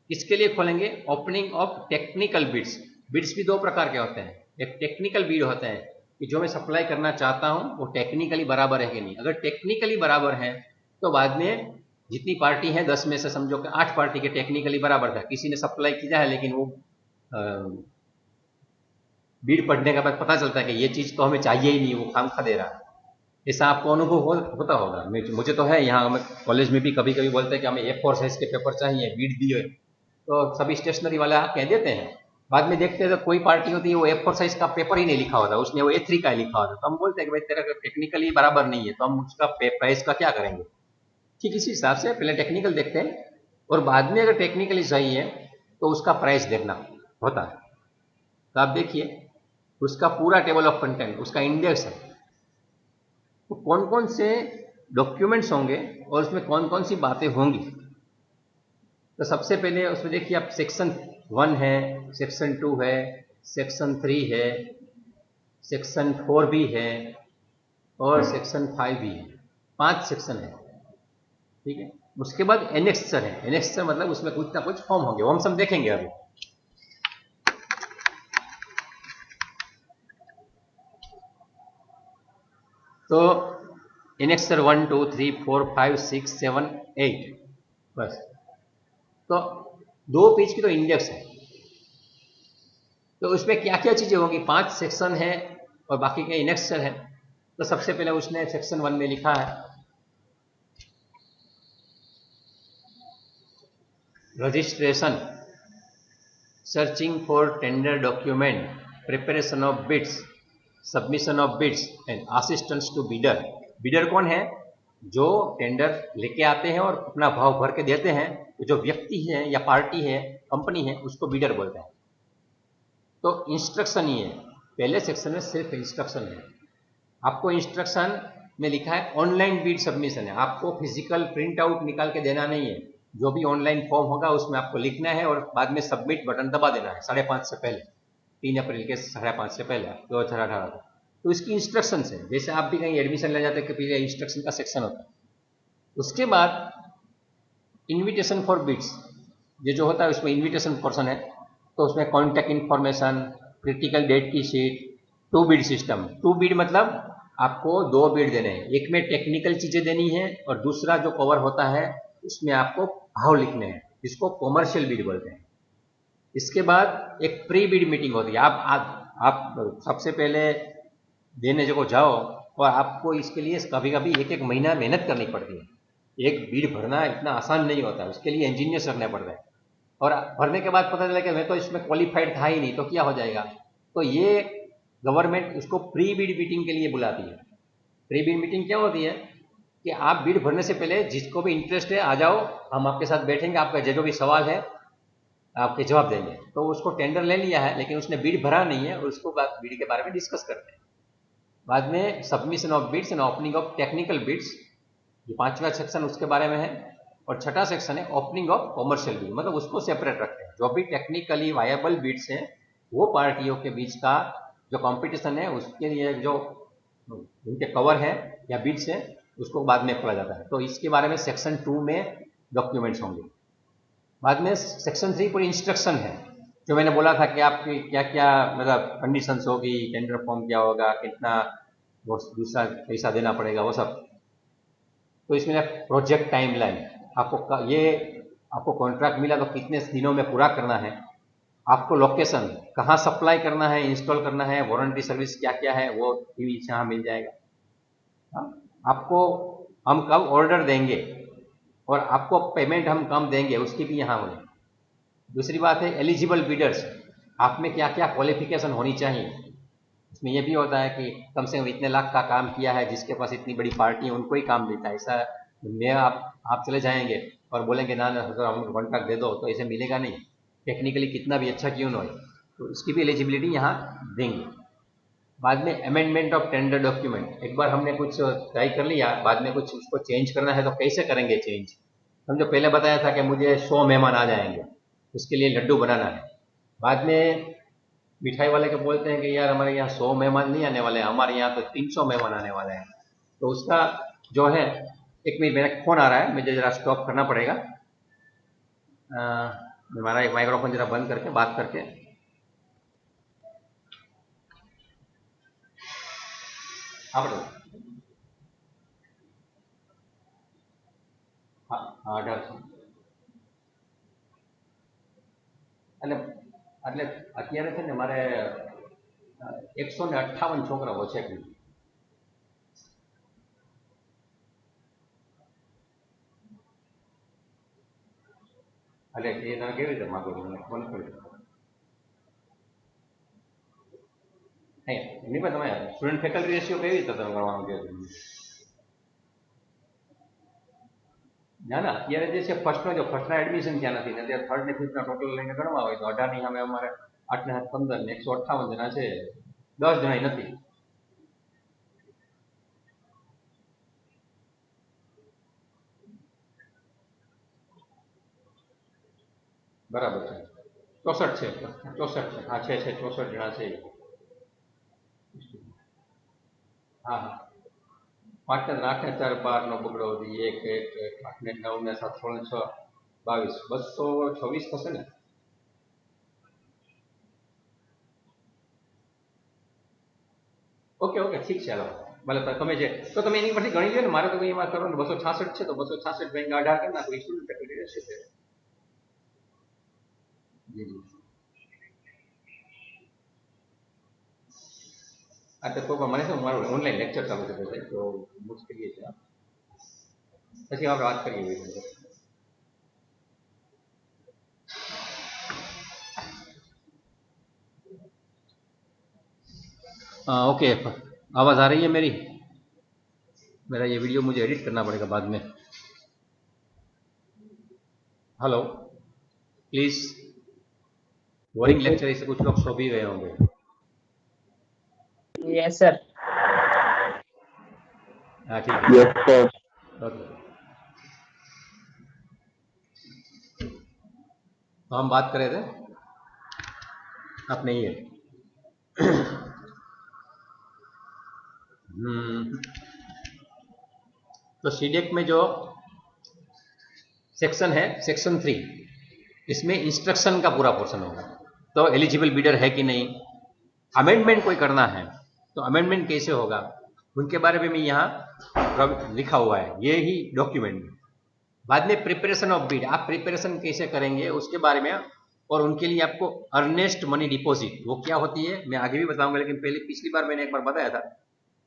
किसके लिए खोलेंगे, opening of technical bids. Bids भी 2 प्रकार के होते हैं, एक टेक्निकल बिड होते हैं कि जो मैं सप्लाई करना चाहता हूं वो टेक्निकली बराबर है कि नहीं। अगर टेक्निकली बराबर है तो बाद में जितनी पार्टी है 10 में से समझो कि 8 पार्टी के टेक्निकली बराबर था, किसी ने सप्लाई किया है लेकिन वो बिड पढ़ने के बाद पता चलता है कि ये चीज तो हमें चाहिए ही नहीं, वो खाम खा दे रहा है। ऐसा आपको अनुभव होता होगा, मुझे तो है, यहाँ हमें कॉलेज में भी कभी कभी बोलते हैं कि हमें A4 साइज के पेपर चाहिए, बिड दिए, तो सभी स्टेशनरी वाले कह देते हैं। बाद में देखते हैं तो कोई पार्टी होती है वो A4 साइज का पेपर ही नहीं लिखा होता, उसने वो A3 का लिखा होता, तो हम बोलते हैं कि भाई तेरा टेक्निकली बराबर नहीं है, तो हम उसका प्राइस का क्या करेंगे। ठीक इसी हिसाब से पहले टेक्निकल देखते हैं, और बाद में अगर टेक्निकली सही है तो उसका प्राइस देखना होता है। तो आप देखिए उसका पूरा टेबल ऑफ कंटेंट, उसका इंडेक्स है, तो कौन कौन से डॉक्यूमेंट्स होंगे और उसमें कौन कौन सी बातें होंगी। तो सबसे पहले उसमें देखिए आप सेक्शन 1 है, सेक्शन 2 है, सेक्शन 3 है, सेक्शन 4 भी है, और सेक्शन 5 भी है, 5 सेक्शन है। ठीक है, उसके बाद एनेक्सर है, एनेक्सर मतलब उसमें कुछ ना कुछ फॉर्म होंगे, वो हम सब देखेंगे अभी। तो एनेक्सर 1 2 3 4 5 6 7 8 बस। तो 2 पेज की तो इंडेक्स है, तो उसमें क्या क्या चीजें होंगी, 5 सेक्शन है और बाकी के इनेक्सर है। तो सबसे पहले उसने सेक्शन 1 में लिखा है registration, searching for tender document, preparation of bids, submission of bids and assistance to bidder. Bidder कौन है? जो टेंडर लेके आते हैं और अपना भाव भर के देते हैं, तो जो व्यक्ति है या पार्टी है, कंपनी है, उसको बीडर बोलते हैं। तो इंस्ट्रक्शन ही है, पहले सेक्शन में सिर्फ इंस्ट्रक्शन है। आपको इंस्ट्रक्शन में लिखा है ऑनलाइन बीड सबमिशन है, आपको फिजिकल प्रिंट आउट निकाल के देना नहीं है। जो भी ऑनलाइन फॉर्म होगा उसमें आपको लिखना है और बाद में सबमिट बटन दबा देना है 5:30 से पहले, 3 अप्रैल के 5:30 से पहले 2018 को। तो इसकी इंस्ट्रक्शन है, जैसे आप भी कहीं एडमिशन ले जाते हैं कि इंस्ट्रक्शन का सेक्शन होता है। उसके बाद इन्विटेशन फॉर बिड्स, ये जो होता है उसमें इन्विटेशन पोर्शन है, तो उसमें कॉन्टैक्ट इन्फॉर्मेशन, क्रिटिकल डेट की sheet, two bid system. Two bid मतलब आपको 2 बिड देने हैं, एक में टेक्निकल चीजें देनी है और दूसरा जो कवर होता है उसमें आपको भाव लिखने हैं, जिसको कॉमर्शियल बिड बोलते हैं। इसके बाद एक प्री बिड मीटिंग होती है। आप सबसे पहले देने को जाओ और आपको इसके लिए कभी कभी 1-1 महीना मेहनत करनी पड़ती है। एक बिड भरना इतना आसान नहीं होता, उसके लिए इंजीनियर्स रखने पड़ते हैं। और भरने के बाद पता चला कि मैं तो इसमें क्वालिफाइड था ही नहीं, तो क्या हो जाएगा? तो ये गवर्नमेंट उसको प्री बिड मीटिंग के लिए बुलाती है। प्री बिड मीटिंग क्या होती है कि आप बिड भरने से पहले जिसको भी इंटरेस्ट है आ जाओ, हम आपके साथ बैठेंगे, आपका जो भी सवाल है आपके जवाब देंगे। तो उसको टेंडर ले लिया है लेकिन उसने बिड भरा नहीं है, और उसको बिड के बारे में डिस्कस करते हैं। बाद में submission of bids and opening of technical bids, ये 5वां सेक्शन उसके बारे में है। और 6ठा सेक्शन है ओपनिंग ऑफ कॉमर्शियल बिड, मतलब उसको सेपरेट रखते हैं। जो भी टेक्निकली वायबल बिड्स हैं वो पार्टियों के बीच का जो कंपटीशन है उसके लिए जो उनके कवर है या बिड्स है उसको बाद में खोला जाता है। तो इसके बारे में सेक्शन 2 में डॉक्यूमेंट्स होंगे। बाद में सेक्शन 3 पर इंस्ट्रक्शन है, जो मैंने बोला था कि आपकी क्या क्या मतलब कंडीशंस होगी, टेंडर फॉर्म क्या होगा, कितना वो दूसरा पैसा देना पड़ेगा, वो सब। तो इसमें प्रोजेक्ट टाइमलाइन, आपको कॉन्ट्रैक्ट मिला तो कितने दिनों में पूरा करना है, आपको लोकेशन कहाँ सप्लाई करना है, इंस्टॉल करना है, वारंटी सर्विस क्या क्या है वो भी यहाँ मिल जाएगा। हाँ? आपको हम कब ऑर्डर देंगे और आपको पेमेंट हम कम देंगे उसकी भी यहाँ होगी। दूसरी बात है एलिजिबल बिडर्स, आप में क्या क्या क्वालिफिकेशन होनी चाहिए। इसमें यह भी होता है कि कम से कम इतने लाख का काम किया है, जिसके पास इतनी बड़ी पार्टी है उनको ही काम देता है। ऐसा मैं आप चले जाएंगे और बोलेंगे ना ना सर हमको कॉन्ट्रैक्ट दे दो, तो ऐसे मिलेगा नहीं। टेक्निकली कितना भी अच्छा क्यों ना हो, तो इसकी भी एलिजिबिलिटी यहाँ देंगे। बाद में अमेंडमेंट ऑफ टेंडर डॉक्यूमेंट, एक बार हमने कुछ ट्राई कर लिया, बाद में कुछ उसको चेंज करना है तो कैसे करेंगे चेंज। हम जो पहले बताया था कि मुझे 100 मेहमान आ जाएंगे, उसके लिए लड्डू बनाना है। बाद में मिठाई वाले के बोलते हैं कि यार हमारे यहाँ 100 मेहमान नहीं आने वाले हैं, हमारे यहाँ तो 300 मेहमान आने वाले हैं। तो उसका जो है, एक मिनट मेरा फोन आ रहा है, मुझे जरा स्टॉप करना पड़ेगा। हमारा एक माइक्रोफोन जरा बंद करके बात करके। आप हाँ 1800 એટલે એટલે અત્યારે છે ને મારે 158 છોકરાઓ છે કે એટલે એ તમે કેવી રીતે માગો છો, મને ફોન કરી એની પર તમે સ્ટુડન્ટ ફેકલ્ટી રેશિયો કેવી રીતે તમે કરવાનું કહો છો? ના ના અત્યારે જે છે ફર્સ્ટનો જો ફર્સ્ટના એડમિશન ત્યાં નથી ને, અત્યારે થર્ડ ને ફિફ્થના ટોટલ લઈને ગણવા હોય તો 18ની સામે અમારે 8 ને 7 15 ને 158 જણા છે, 10 જણા નથી. બરાબર છે. 64 છે, 64 છે, હા છે 64 જણા છે. હા હા 5 ને 8 ને 4 12 નો બગડો હતી, 1 1 8 ને 9 ને 7 16 ને 6 22 226 થશે ને. ઓકે ઓકે ઠીક છે, હાલો मतलब તમે જે તો તમે એની પરથી ગણી લો ને, મારે તો એમાં કરો ને 266 છે તો 266 ભાગ્યા 18 કરી નાખો, 100% રહેશે. જી જી આ તો મને શું મારું ઓનલાઈન લેક્ચર ચાલુ છે તો મુશ્કેલી છે, પછી આપણે વાત કરીએ. ओके, आवाज़ आ रही है मेरी? मेरा ये वीडियो मुझे एडिट करना पड़ेगा बाद में. हेलो प्लीज, बोरिंग लेक्चर इससे कुछ लोग सो भी गए होंगे. Yes sir. हाँ ठीक है. Yes sir. ओके, तो हम बात कर रहे थे अपने ये तो सीडेक में जो सेक्शन है, सेक्शन 3, इसमें इंस्ट्रक्शन का पूरा पोर्शन होगा. तो एलिजिबल बिडर है कि नहीं, अमेंडमेंट कोई करना है तो अमेंडमेंट कैसे होगा, उनके बारे में यहाँ लिखा हुआ है, ये ही डॉक्यूमेंट में. बाद में प्रिपरेशन ऑफ बिड, आप प्रिपरेशन कैसे करेंगे उसके बारे में, और उनके लिए आपको अर्नेस्ट मनी डिपॉजिट वो क्या होती है मैं आगे भी बताऊंगा, लेकिन पहले पिछली बार मैंने एक बार बताया था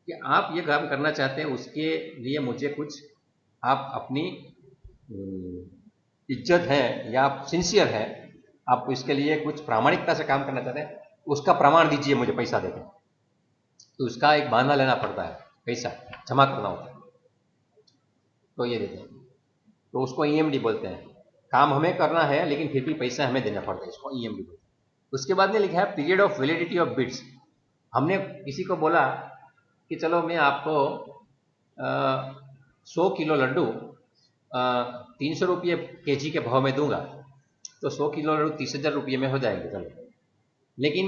कि आप ये काम करना चाहते हैं, उसके लिए मुझे कुछ आप अपनी इज्जत है या आप सिंसियर है, आप इसके लिए कुछ प्रामाणिकता से काम करना चाहते हैं, उसका प्रमाण दीजिए मुझे पैसा देकर. तो उसका एक बहाना लेना पड़ता है, पैसा जमा करना होता है. तो ये देते हैं, तो उसको ईएमडी बोलते हैं. काम हमें करना है लेकिन फिर भी पैसा हमें देना पड़ता है, इसको ईएमडी बोलते हैं. उसके बाद में लिखा है period of validity of bids. हमने किसी को बोला कि चलो मैं आपको 100 किलो लड्डू 300 रुपये केजी के भाव में दूंगा, तो 100 किलो लड्डू 30,000 रुपये में हो जाएंगे. चलो, लेकिन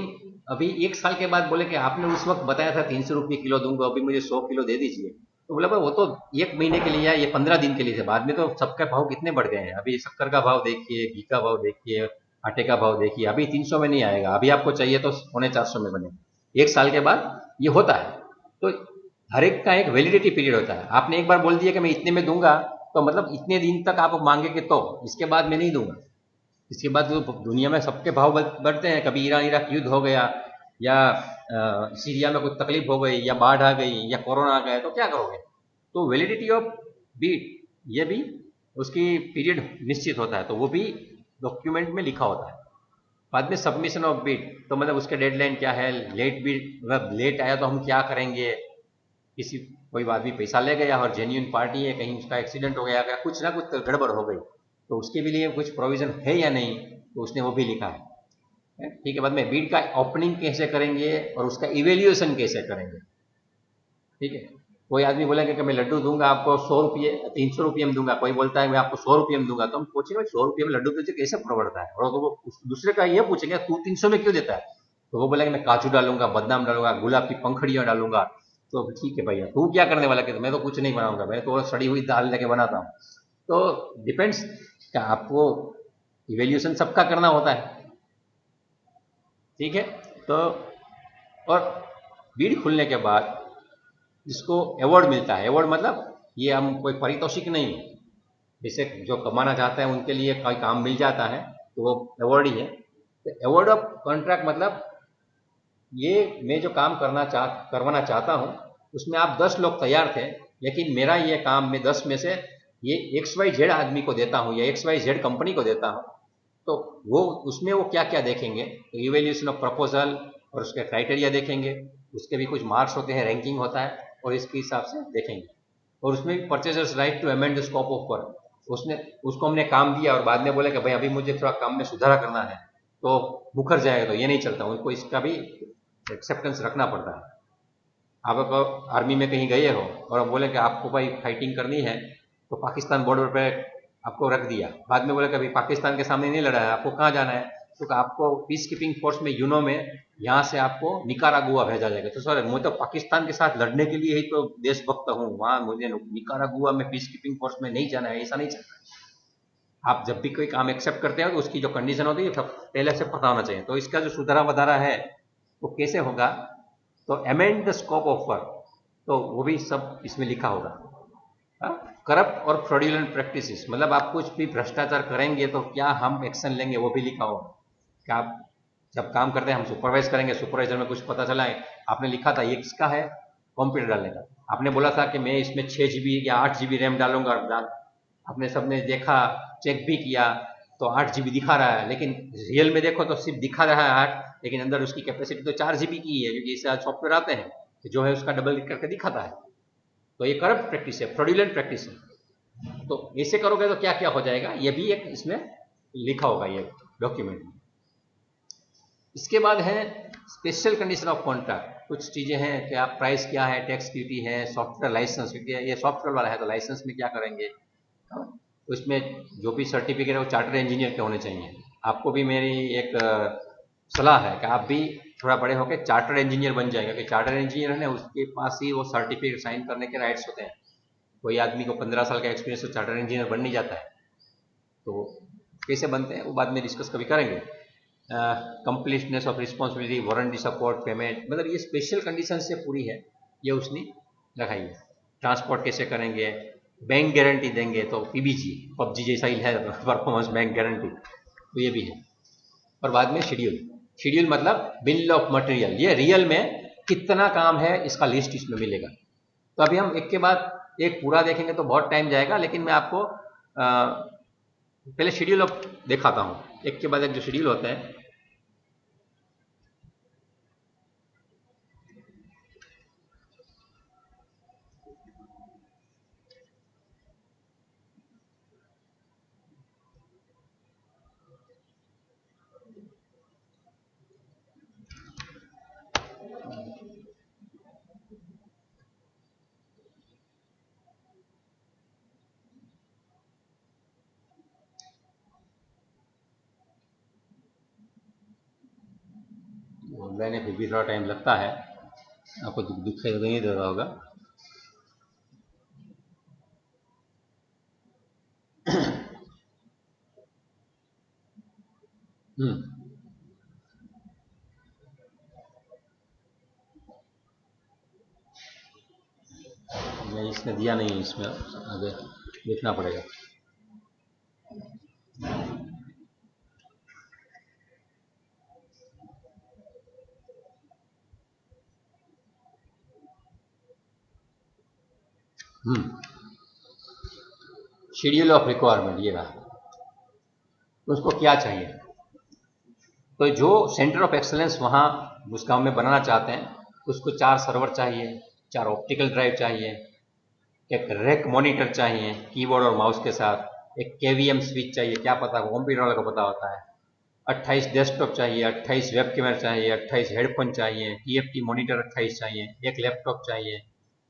अभी 1 साल के बाद बोले कि आपने उस वक्त बताया था 300 रुपये किलो दूंगा, अभी मुझे 100 किलो दे दीजिए. तो बोला भाई वो तो 1 महीने के लिए या ये 15 दिन के लिए थे, बाद में तो सबका भाव कितने बढ़ गए हैं. अभी शक्कर का भाव देखिए, घी का भाव देखिए, आटे का भाव देखिए, अभी 300 में नहीं आएगा, अभी आपको चाहिए तो 450 में बने. 1 साल के बाद ये होता है. तो हर एक का एक वैलिडिटी पीरियड होता है. आपने एक बार बोल दिया कि मैं इतने में दूंगा, तो मतलब इतने दिन तक आप मांगेंगे, तो इसके बाद मैं नहीं दूंगा. इसके बाद जो दुनिया में सबके भाव बढ़ते हैं, कभी ईरान इराक युद्ध हो गया, या सीरिया में कुछ तकलीफ हो गई, या बाढ़ आ गई, या कोरोना आ गया, तो क्या करोगे. तो वैलिडिटी ऑफ बीड ये भी उसकी पीरियड निश्चित होता है, तो वो भी डॉक्यूमेंट में लिखा होता है. बाद में सबमिशन ऑफ बीड, तो मतलब उसके डेडलाइन क्या है, लेट बीड मतलब लेट आया तो हम क्या करेंगे, किसी कोई आदमी पैसा ले गया और जेन्युइन पार्टी है, कहीं उसका एक्सीडेंट हो गया, कुछ ना कुछ गड़बड़ हो गई, तो उसके भी लिए कुछ प्रोविजन है या नहीं, तो उसने वो भी लिखा है. ठीक है. बाद में बीड का ओपनिंग कैसे करेंगे और उसका इवेल्युएशन कैसे करेंगे. ठीक है. कोई आदमी बोलेंगे कि मैं लड्डू दूंगा आपको 100 रुपये 300 रुपये में दूंगा, कोई बोलता है मैं आपको 100 रुपये में दूंगा, तो हम पूछेंगे 100 रुपये में लड्डू तुझे कैसे प्रवर्ता है, और तो वो दूसरे का ये पूछेंगे तू 300 में क्यों देता है, तो वो बोलेंगे मैं काजू डालूंगा, बादाम डालूंगा, गुलाब की पंखड़ियां डालूंगा. तो ठीक है भैया, तू क्या करने वाला, कि मैं तो कुछ नहीं बनाऊंगा, मैं तो सड़ी हुई दाल लेके बनाता हूँ. तो डिपेंड्स, क्या आपको इवेल्यूशन सबका करना होता है. ठीक है. तो और बीड खुलने के बाद जिसको अवार्ड मिलता है, अवार्ड मतलब ये हम कोई पारितोषिक नहीं, जैसे जो कमाना चाहते हैं उनके लिए कोई काम मिल जाता है तो वो अवार्ड ही है. तो अवार्ड ऑफ कॉन्ट्रैक्ट मतलब ये मैं जो काम करवाना चाहता हूँ उसमें आप 10 लोग तैयार थे, लेकिन मेरा ये काम मैं 10 में से ये XYZ आदमी को देता हूँ या XYZ कंपनी को देता हूँ, तो वो उसमें वो क्या क्या देखेंगे, तो इवेल्यूशन ऑफ प्रपोजल और उसके क्राइटेरिया देखेंगे, उसके भी कुछ मार्क्स होते हैं, रैंकिंग होता है, और इसके हिसाब से देखेंगे. और उसमें भी purchaser's right to amend the scope of work, उसको हमने काम दिया और बाद में बोले कि भाई अभी मुझे थोड़ा काम में सुधारा करना है, तो मुखर जाएगा, तो ये नहीं चलता. उनको इसका भी एक्सेप्टेंस रखना पड़ता है. आप आर्मी में कहीं गए हो और आप बोले कि आपको भाई फाइटिंग करनी है, तो पाकिस्तान बॉर्डर पे आपको रख दिया, बाद में बोले कि अभी पाकिस्तान के सामने नहीं लड़ा है, आपको कहाँ जाना है, तो आपको पीस कीपिंग फोर्स में यूनो में यहाँ से आपको निकारागुआ भेजा जाएगा. तो सर मैं तो पाकिस्तान के साथ लड़ने के लिए ही तो देशभक्त हूँ, वहाँ मुझे निकारागुआ में पीस कीपिंग फोर्स में नहीं जाना है, ऐसा नहीं चलता. आप जब भी कोई काम एक्सेप्ट करते हो तो उसकी जो कंडीशन होती है पहले से पता होना चाहिए. तो इसका जो सुधारा वधारा है वो कैसे होगा, तो amend the scope of work, तो वो भी सब इसमें लिखा होगा। करप्ट और फ्रॉडुलेंट प्रैक्टिसेस, मतलब आप कुछ भी भ्रष्टाचार करेंगे तो क्या हम एक्शन लेंगे, वो भी लिखा होगा। क्या आप जब काम करते हैं हम सुपरवाइज करेंगे, सुपरवाइजर में कुछ पता चला है, आपने लिखा था ये किसका है, कंप्यूटर डालने का, आपने बोला था कि मैं इसमें 6 GB या 8 GB रैम डालूंगा, आपने सबने देखा, चेक भी किया तो 8 GB दिखा रहा है, लेकिन रियल में देखो तो सिर्फ दिखा रहा है 8, लेकिन अंदर उसकी कैपेसिटी तो 4 GB की है, क्योंकि इससे आज सॉफ्टवेयर आते हैं जो है उसका डबल करके दिखाता है। तो ये करप्ट प्रैक्टिस है, फ्रॉडुलेंट प्रैक्टिस है। तो ऐसे करोगे तो क्या क्या हो जाएगा, ये भी एक इसमें लिखा होगा ये डॉक्यूमेंट में। इसके बाद है स्पेशल कंडीशन ऑफ कॉन्ट्रैक्ट। कुछ चीजें हैं कि आप प्राइस क्या है, टैक्स ड्यूटी है, सॉफ्टवेयर लाइसेंस, क्योंकि ये सॉफ्टवेयर वाला है तो लाइसेंस में क्या करेंगे, तो इसमें जो भी सर्टिफिकेट है वो चार्टर्ड इंजीनियर के होने चाहिए। आपको भी मेरी एक सलाह है कि आप भी थोड़ा बड़े होकर चार्टर्ड इंजीनियर बन जाएंगे, क्योंकि चार्टर्ड इंजीनियर है ना उसके पास ही वो सर्टिफिकेट साइन करने के राइट्स होते हैं। कोई आदमी को 15 साल का एक्सपीरियंस तो चार्टर्ड इंजीनियर बन नहीं जाता है। तो कैसे बनते हैं वो बाद में डिस्कस कभी करेंगे। Completeness of responsibility, warranty support, payment, मतलब ये स्पेशल कंडीशन से पूरी है, ये उसने लगाई है। ट्रांसपोर्ट कैसे करेंगे, बैंक गारंटी देंगे तो पीबीजी, पबजी जैसा ही है परफॉर्मेंस बैंक गारंटी, तो ये भी है। और बाद में शेड्यूल, शेड्यूल मतलब बिल ऑफ मटेरियल, ये रियल में कितना काम है इसका लिस्ट इसमें मिलेगा। तो अभी हम एक के बाद एक पूरा देखेंगे तो बहुत टाइम जाएगा, लेकिन मैं आपको पहले शेड्यूल ऑफ दिखाता हूँ, एक के बाद एक जो शेड्यूल होते हैं। ऑनलाइन है फिर भी थोड़ा टाइम लगता है, आपको दिखाई नहीं दे रहा होगा। नहीं इसने दिया नहीं है, इसमें आगे देखना पड़ेगा। शेड्यूल ऑफ रिक्वायरमेंट ये रहा, तो उसको क्या चाहिए। तो जो सेंटर ऑफ एक्सलेंस वहाँ उस गांव में बनाना चाहते हैं, उसको 4 सर्वर चाहिए, 4 ऑप्टिकल ड्राइव चाहिए, एक रैक मॉनिटर चाहिए कीबोर्ड और माउस के साथ, एक केवीएम स्विच चाहिए, क्या पता कंप्यूटर वाले को पता होता है, 28 डेस्कटॉप चाहिए, 28 वेब कैमरा चाहिए, 28 हेडफोन चाहिए, टीएफटी मॉनिटर 28 चाहिए, एक लैपटॉप चाहिए,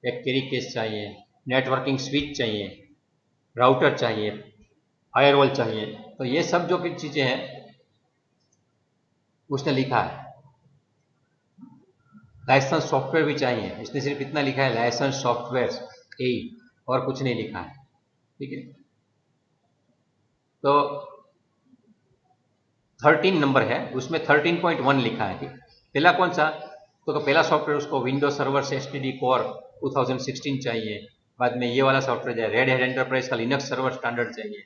एक कैरी केस चाहिए, नेटवर्किंग स्विच चाहिए, राउटर चाहिए, फायरवॉल चाहिए। तो ये सब जो भी चीज़ें हैं उसने लिखा है। लाइसेंस सॉफ्टवेयर भी चाहिए, इसने सिर्फ इतना लिखा है लाइसेंस सॉफ्टवेयर ए, और कुछ नहीं लिखा है। ठीक है, तो 13 नंबर है, उसमें 13.1 लिखा है। पहला कौन सा, तो पहला सॉफ्टवेयर उसको विंडोज सर्वर से एसटीडी कोर 2016 चाहिए। बाद में ये वाला सॉफ्टवेयर है रेड हेड एंटरप्राइज का लिनक्स सर्वर स्टैंडर्ड चाहिए।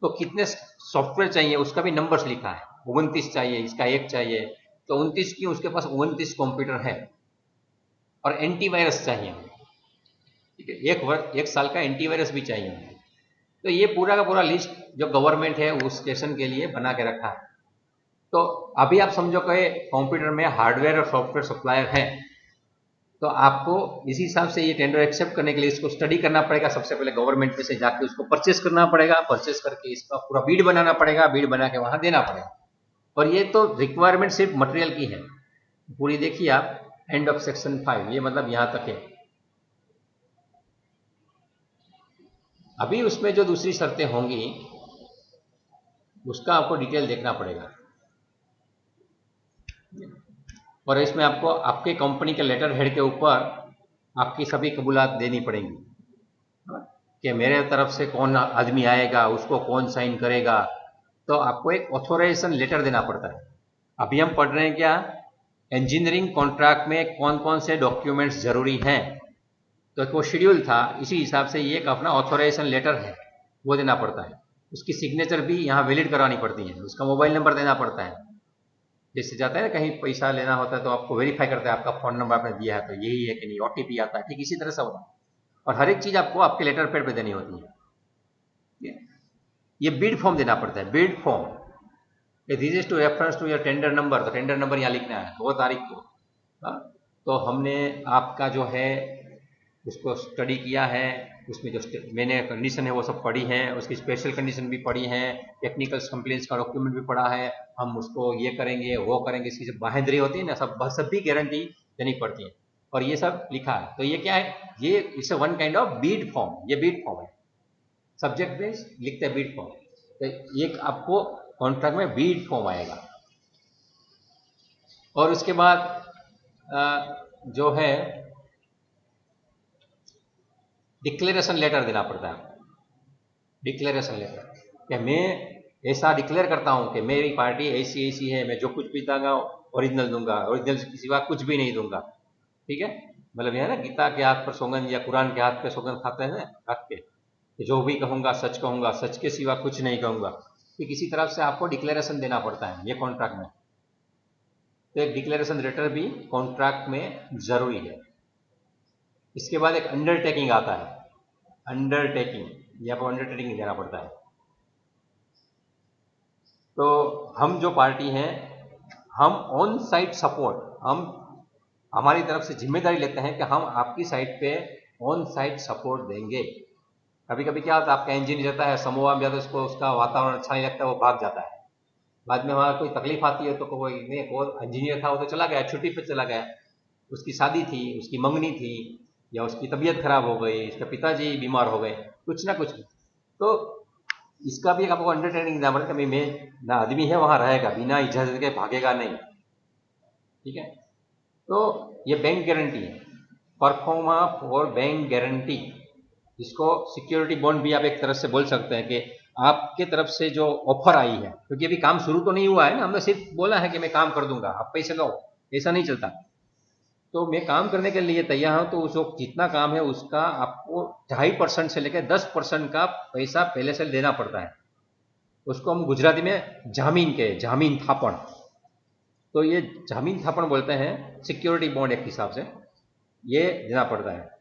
तो कितने सॉफ्टवेयर चाहिए उसका भी नंबर्स लिखा है, 29 चाहिए, इसका एक चाहिए, तो 29 क्यों, उसके पास 29 कंप्यूटर है। और एंटीवायरस चाहिए, ठीक है, एक साल का एंटीवायरस भी चाहिए। तो ये पूरा का पूरा लिस्ट जो गवर्नमेंट है उस स्टेशन के लिए बना के रखा है। तो अभी आप समझो कि कंप्यूटर में हार्डवेयर और सॉफ्टवेयर सप्लायर है, तो आपको इसी हिसाब से ये टेंडर एक्सेप्ट करने के लिए इसको स्टडी करना पड़ेगा। सबसे पहले गवर्नमेंट में से जाके उसको परचेस करना पड़ेगा, परचेस करके इसका पूरा बीड बनाना पड़ेगा, बीड बना के वहां देना पड़ेगा। और ये तो रिक्वायरमेंट सिर्फ मटेरियल की है, पूरी देखिए आप, एंड ऑफ सेक्शन 5, ये मतलब यहां तक है। अभी उसमें जो दूसरी शर्तें होंगी उसका आपको डिटेल देखना पड़ेगा, और इसमें आपको आपके कंपनी के लेटर हेड के ऊपर आपकी सभी कबूलात देनी पड़ेंगी कि मेरे तरफ से कौन आदमी आएगा, उसको कौन साइन करेगा। तो आपको एक ऑथोराइजेशन लेटर देना पड़ता है। अभी हम पढ़ रहे हैं क्या, इंजीनियरिंग कॉन्ट्रैक्ट में कौन कौन से डॉक्यूमेंट्स जरूरी हैं, तो वो शेड्यूल था, इसी हिसाब से ये एक अपना ऑथोराइजेशन लेटर है वो देना पड़ता है, उसकी सिग्नेचर भी यहाँ वैलिड करानी पड़ती है, उसका मोबाइल नंबर देना पड़ता है। जैसे जाता है ना कहीं पैसा लेना होता है तो आपको वेरीफाई करता है आपका फोन नंबर आपने दिया है तो यही है कि नहीं, OTP आता है, ठीक इसी तरह से होता है। और हर एक चीज आपको आपके लेटर पैड पे देनी होती है। ये बिड फॉर्म देना पड़ता है, bid form, this is to reference to your tender number, तो टेंडर नंबर यहाँ लिखना है, वो तारीख को। तो हमने आपका जो है उसको स्टडी किया है, उसमें जो मैंने कंडीशन है वो सब पढ़ी है, उसकी स्पेशल कंडीशन भी पढ़ी है, टेक्निकल कंप्लेंट्स का डॉक्यूमेंट भी पढ़ा है, हम उसको ये करेंगे वो करेंगे, इसकी जो बाहेंधरी होती है ना सब भी गारंटी देनी पड़ती है, और ये सब लिखा है। तो ये क्या है, ये it's one kind of Beed form, ये बीड फॉर्म है, सब्जेक्ट में लिखते हैं बीड फॉर्म, तो एक आपको कॉन्ट्रैक्ट में बीड फॉर्म आएगा। और उसके बाद जो है डिक्लेरेशन लेटर देना पड़ता है, डिक्लेरेशन लेटर, कि मैं ऐसा डिक्लेयर करता हूं कि मेरी पार्टी ऐसी ऐसी है, मैं जो कुछ भी दूंगा ओरिजिनल दूंगा, ओरिजिनल के सिवा कुछ भी नहीं दूंगा, ठीक है। मतलब यह ना गीता के हाथ पर सौगंध या कुरान के हाथ पे सौगंध खाते हैं रख के, जो भी कहूंगा सच के सिवा कुछ नहीं कहूंगा, कि किसी तरफ से आपको डिक्लेरेशन देना पड़ता है ये कॉन्ट्रैक्ट में। तो एक डिक्लेरेशन लेटर भी कॉन्ट्रैक्ट में जरूरी है। इसके बाद एक अंडरटेकिंग आता है, अंडरटेकिंग, ये आपको अंडरटेकिंग देना पड़ता है। तो हम जो पार्टी हैं, हम ऑन साइट सपोर्ट, हम हमारी तरफ से जिम्मेदारी लेते हैं कि हम आपकी साइट पे ऑन साइट सपोर्ट देंगे। कभी कभी क्या होता है, आपका इंजीनियर जाता है समूह में, जाता है उसको उसका वातावरण अच्छा नहीं लगता है, वो भाग जाता है, बाद में वहाँ कोई तकलीफ आती है तो कोई इंजीनियर था वो तो चला गया, छुट्टी पे चला गया, उसकी शादी थी, उसकी मंगनी थी, या उसकी तबीयत खराब हो गई, उसके पिताजी बीमार हो गए, कुछ ना कुछ, तो इसका भी आपको अंडरस्टैंडिंग देना पड़ेगा, मैं ना आदमी है वहां रहेगा, बिना इजाजत के भागेगा नहीं, ठीक है। तो ये बैंक गारंटी है, परफॉर्मा फॉर बैंक गारंटी, जिसको सिक्योरिटी बॉन्ड भी आप एक तरह से बोल सकते हैं, कि आपके तरफ से जो ऑफर आई है, क्योंकि अभी काम शुरू तो नहीं हुआ है ना, हमने सिर्फ बोला है कि मैं काम कर दूंगा, आप पैसे लो, ऐसा नहीं चलता। तो मैं काम करने के लिए तैयार हूं, तो उस जितना काम है उसका आपको 2.5% से लेकर 10% का पैसा पहले से देना पड़ता है, उसको हम गुजराती में जामीन के, जामीन थापण, तो ये जामीन थापण बोलते हैं, सिक्योरिटी बॉन्ड एक हिसाब से ये देना पड़ता है।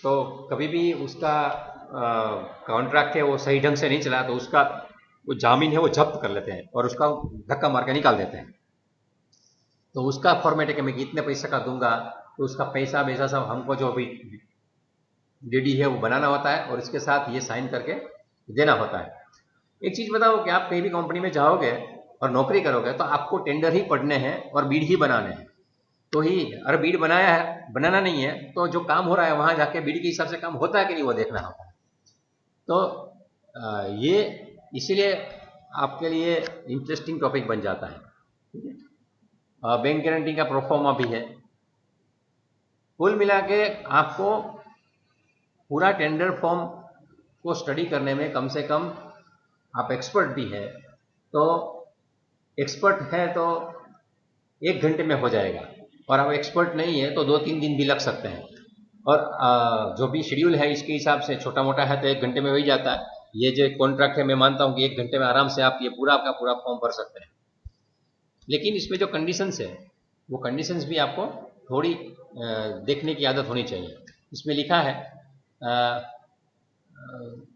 तो कभी भी उसका कॉन्ट्रैक्ट है वो सही ढंग से नहीं चला तो उसका वो जामीन है वो जब्त कर लेते हैं और उसका धक्का मार के निकाल देते हैं। तो उसका फॉर्मेट है कि मैं कितने पैसे का दूंगा, तो उसका पैसा वैसा सब हमको जो भी डीडी है वो बनाना होता है, और इसके साथ ये साइन करके देना होता है। एक चीज बताओ कि आप कहीं भी कंपनी में जाओगे और नौकरी करोगे तो आपको टेंडर ही पढ़ने हैं और बीड ही बनाने हैं, तो ही अगर बीड बनाया है, बनाना नहीं है तो जो काम हो रहा है वहां जाके बीड के हिसाब से काम होता है कि नहीं वो देखना होता है। तो ये इसीलिए आपके लिए इंटरेस्टिंग टॉपिक बन जाता है। बैंक गारंटी का प्रोफॉर्मा भी है। कुल मिला के आपको पूरा टेंडर फॉर्म को स्टडी करने में कम से कम, आप एक्सपर्ट भी है तो एक्सपर्ट है तो 1 घंटे में हो जाएगा, और आप एक्सपर्ट नहीं है तो 2-3 दिन भी लग सकते हैं, और जो भी शेड्यूल है इसके हिसाब से छोटा मोटा है तो 1 घंटे में हो ही जाता है। ये जो कॉन्ट्रैक्ट है मैं मानता हूं कि 1 घंटे में आराम से आप ये पूरा का पूरा फॉर्म भर सकते हैं। लेकिन इसमें जो कंडीशंस है वो कंडीशंस भी आपको थोड़ी देखने की आदत होनी चाहिए। इसमें लिखा है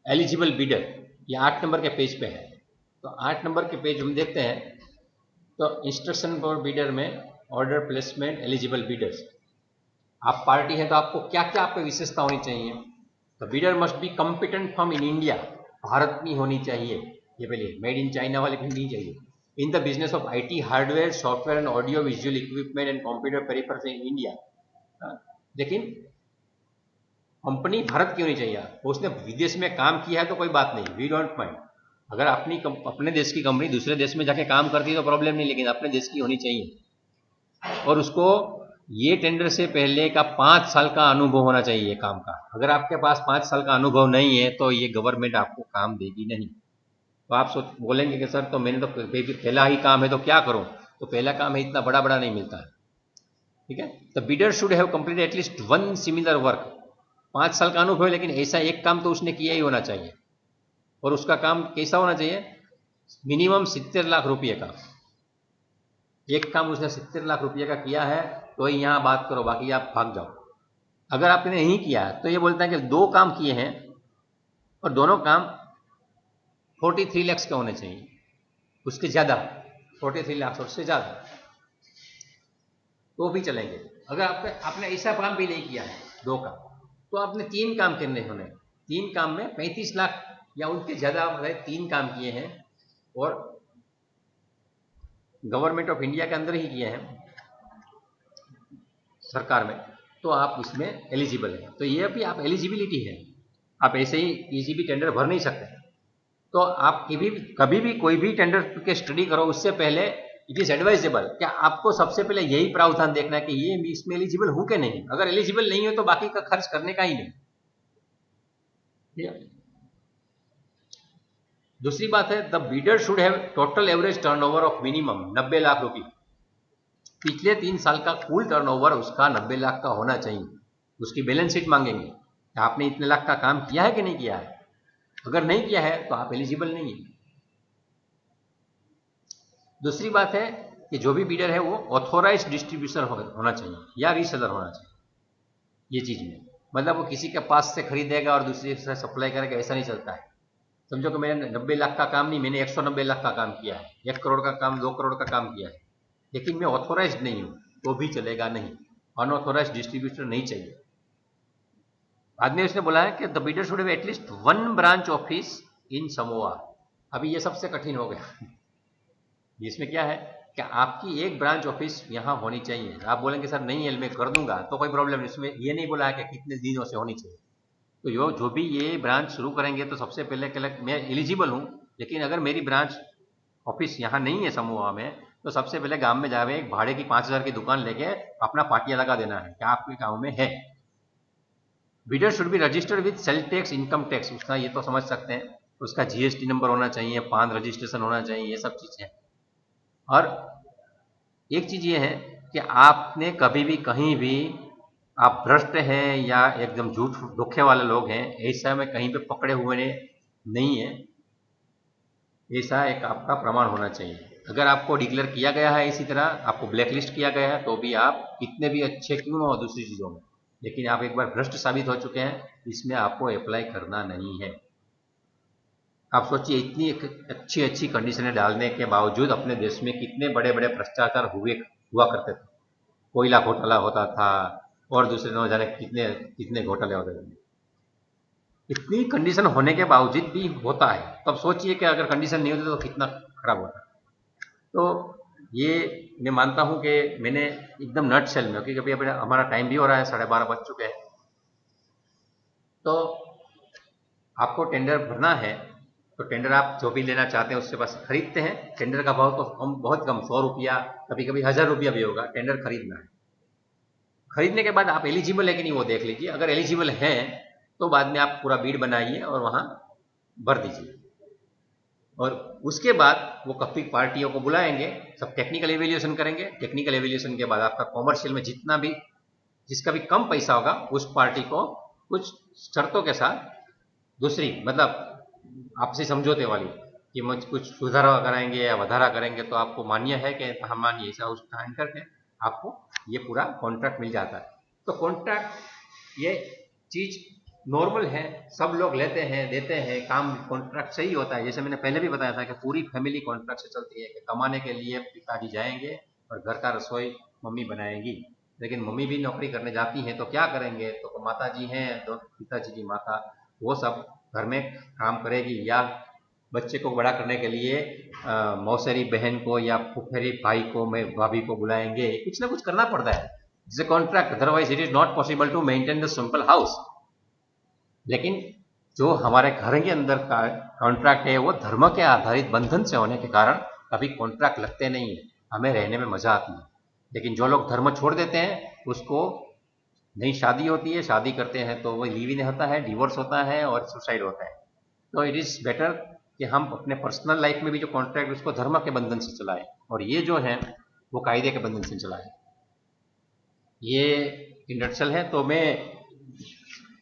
एलिजिबल बीडर, ये 8 नंबर के पेज पे है। तो 8 नंबर के पेज हम देखते हैं, तो इंस्ट्रक्शन फॉर बीडर में ऑर्डर प्लेसमेंट एलिजिबल बीडर्स, आप पार्टी हैं तो आपको क्या क्या आपकी विशेषता होनी चाहिए। तो bidder must be competent from in India, Bharat में होनी चाहिए, ये पहले मेड इन चाइना वाले भी नहीं चाहिए। In the business of IT hardware software and audio visual equipment and computer peripherals in India. लेकिन कंपनी भारत की होनी चाहिए, उसने विदेश में काम किया है तो कोई बात नहीं, वी डोंट माइंड। अगर अपने देश की कंपनी दूसरे देश में जाके काम करती है तो प्रॉब्लम नहीं, लेकिन अपने देश की होनी चाहिए, और उसको ये टेंडर से पहले का 5 साल का अनुभव होना चाहिए काम का। अगर आपके पास 5 साल का अनुभव नहीं है तो ये गवर्नमेंट आपको काम देगी नहीं। तो आप बोलेंगे कि सर तो मैंने तो पहला ही काम है तो क्या करूं, तो पहला काम है इतना बड़ा बड़ा नहीं मिलता है, ठीक है। तो bidder should have completed at least 1 similar work, 5 साल का अनुभव है, लेकिन ऐसा एक काम तो उसने किया ही होना चाहिए, और उसका काम कैसा होना चाहिए, मिनिमम 70 लाख रुपये का। एक काम उसने 70 लाख रुपये का किया है तो ही यहाँ बात करो, बाकी आप भाग जाओ। अगर आपने नहीं किया तो ये बोलता है कि 2 काम किए हैं और दोनों काम 43 लाख के होने चाहिए, उसके ज़्यादा, 43 लाख उससे ज़्यादा तो भी चलेंगे। अगर आपने ऐसा काम भी नहीं किया है 2 काम, तो आपने 3 काम करने होने, 3 काम में 35 लाख या उनके ज़्यादा 3 काम किए हैं और गवर्नमेंट ऑफ इंडिया के अंदर ही किए हैं, सरकार में, तो आप इसमें एलिजिबल हैं। तो ये भी आप एलिजिबिलिटी है, आप ऐसे ही किसी भी टेंडर भर नहीं सकते। तो आप कभी भी कोई भी टेंडर के स्टडी करो उससे पहले इट इज एडवाइजेबल, क्या आपको सबसे पहले यही प्रावधान देखना है कि ये इसमें एलिजिबल हूं कि नहीं। अगर एलिजिबल नहीं हो तो बाकी का खर्च करने का ही नहीं। दूसरी बात है, the bidder should have total average turnover of minimum 90 lakh रुपए। पिछले 3 साल का कुल टर्नओवर उसका 90 लाख का होना चाहिए। उसकी बैलेंस शीट मांगेंगे, आपने इतने लाख का काम किया है कि नहीं किया है। अगर नहीं किया है तो आप एलिजिबल नहीं है। दूसरी बात है कि जो भी बीडर है वो ऑथोराइज्ड डिस्ट्रीब्यूटर होना चाहिए या रीसेलर होना चाहिए। ये चीज में मतलब वो किसी के पास से खरीदेगा और दूसरे से सप्लाई करेगा, ऐसा नहीं चलता है। समझो कि मैंने 90 लाख का काम नहीं, मैंने 190 लाख का काम किया है, 1 करोड़ का काम, 2 करोड़ का काम किया है, लेकिन मैं ऑथोराइज्ड नहीं हूं तो भी चलेगा नहीं। अनऑथोराइज्ड डिस्ट्रीब्यूटर नहीं चाहिए। बाद में उसने बोला है कि the bidder should have at least 1 branch office in Samoa. अभी ये सबसे कठिन हो गया। इसमें क्या है कि आपकी एक ब्रांच ऑफिस यहाँ होनी चाहिए। आप बोलेंगे सर नहीं है मैं कर दूंगा, तो कोई प्रॉब्लम नहीं। इसमें ये नहीं बोला है कि कितने दिनों से होनी चाहिए। तो जो भी ये ब्रांच शुरू करेंगे तो सबसे पहले मैं एलिजिबल हूँ, लेकिन अगर मेरी ब्रांच ऑफिस यहाँ नहीं है समूह में, तो सबसे पहले गांव में जावे एक भाड़े की 5,000 की दुकान लेके अपना पाटिया लगा देना है क्या आपके गांव में है। Bidder should be registered with sale tax, income tax, उसका ये तो समझ सकते हैं, उसका जीएसटी नंबर होना चाहिए, पान रजिस्ट्रेशन होना चाहिए, ये सब चीजें। और एक चीज ये है कि आपने कभी भी कहीं भी आप भ्रष्ट हैं या एकदम झूठ धोखे वाले लोग हैं ऐसा में कहीं पे पकड़े हुए नहीं है, ऐसा एक आपका प्रमाण होना चाहिए। अगर आपको डिक्लेयर किया गया है इसी तरह, आपको ब्लैकलिस्ट किया गया है, तो भी आप कितने भी अच्छे क्यों ना हो दूसरी चीजों में, लेकिन आप एक बार भ्रष्ट साबित हो चुके हैं, इसमें आपको अप्लाई करना नहीं है। आप सोचिए इतनी अच्छी अच्छी कंडीशनें डालने के बावजूद अपने देश में कितने बड़े बड़े भ्रष्टाचार हुआ करते थे। कोयला घोटाला होता था और दूसरे न जाने कितने कितने घोटाले होते थे। इतनी कंडीशन होने के बावजूद भी होता है, तब सोचिए कि अगर कंडीशन नहीं होती तो कितना खराब होता। तो ये मैं मानता हूं कि मैंने एकदम नट सेल में, क्योंकि अभी हमारा टाइम भी हो रहा है, 12:30 बज चुके हैं। तो आपको टेंडर भरना है तो टेंडर आप जो भी लेना चाहते हैं उससे बस खरीदते हैं। टेंडर का भाव तो बहुत कम, 100 रुपया, कभी कभी 1000 रुपया भी होगा। टेंडर खरीदना है, खरीदने के बाद आप एलिजिबल है कि नहीं वो देख लीजिए। अगर एलिजिबल हैं तो बाद में आप पूरा बीड बनाइए और वहां भर दीजिए, और उसके बाद वो कभी पार्टियों को बुलाएंगे, सब टेक्निकल एवेल्यूएशन करेंगे। टेक्निकल एवेल्यूएशन के बाद आपका कॉमर्शियल में जिसका भी कम पैसा होगा उस पार्टी को कुछ शर्तों के साथ, दूसरी मतलब आपसी समझौते वाली, कि मुझ कुछ सुधारा कराएंगे या वधारा करेंगे तो आपको मान्य है कि हम मानिए, ऐसा उस टाइम करके आपको ये पूरा कॉन्ट्रैक्ट मिल जाता है। तो कॉन्ट्रैक्ट ये चीज नॉर्मल है, सब लोग लेते हैं देते हैं, काम कॉन्ट्रैक्ट से ही होता है। जैसे मैंने पहले भी बताया था कि पूरी फैमिली कॉन्ट्रैक्ट से चलती है, कि कमाने के लिए पिताजी जाएंगे और घर का रसोई मम्मी बनाएंगी। लेकिन मम्मी भी नौकरी करने जाती हैं तो क्या करेंगे, तो माता जी हैं, तो पिताजी की माता वो सब घर में काम करेगी, या बच्चे को बड़ा करने के लिए मौसेरी बहन को या फुफेरी भाई को, मैं भाभी को बुलाएंगे। कुछ ना कुछ करना पड़ता है, जैसे contract, otherwise it is not possible to maintain the simple house. लेकिन जो हमारे घर के अंदर का कॉन्ट्रैक्ट है वो धर्म के आधारित बंधन से होने के कारण कभी कॉन्ट्रैक्ट लगते नहीं है, हमें रहने में मजा आती है। लेकिन जो लोग धर्म छोड़ देते हैं उसको नई शादी होती है, शादी करते हैं तो वो लिव इन होता है, डिवोर्स होता है और सुसाइड होता है। तो इट इज बेटर कि हम अपने पर्सनल लाइफ में भी जो कॉन्ट्रैक्ट उसको धर्म के बंधन से चलाएं, और ये जो है वो कायदे के बंधन से चलाएं। ये इंडस्ट्रियल है। तो मैं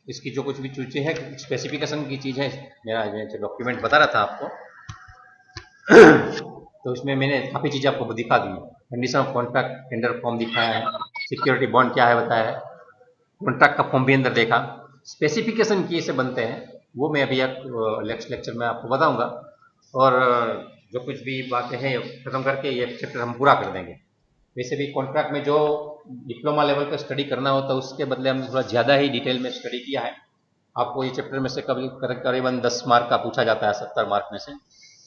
इसकी जो कुछ भी चीज़ें हैं, स्पेसिफिकेशन की चीज़ है, मेरा जो डॉक्यूमेंट बता रहा था आपको, तो इसमें मैंने काफ़ी चीज़ें आपको दिखा दी। Condition of contract, tender form दिखाया है, सिक्योरिटी बॉन्ड क्या है बताया है, कॉन्ट्रैक्ट का फॉर्म भी अंदर देखा, स्पेसिफिकेशन कैसे बनते हैं वो मैं अभी नेक्स्ट लेक्चर में आपको बताऊंगा, और जो कुछ भी बातें हैं खत्म करके ये चैप्टर हम पूरा कर देंगे। वैसे भी कॉन्ट्रैक्ट में जो डिप्लोमा लेवल पर स्टडी करना होता है उसके बदले हमने थोड़ा ज़्यादा ही डिटेल में स्टडी किया है। आपको ये चैप्टर में से करीबन 10 मार्क का पूछा जाता है 70 मार्क में से,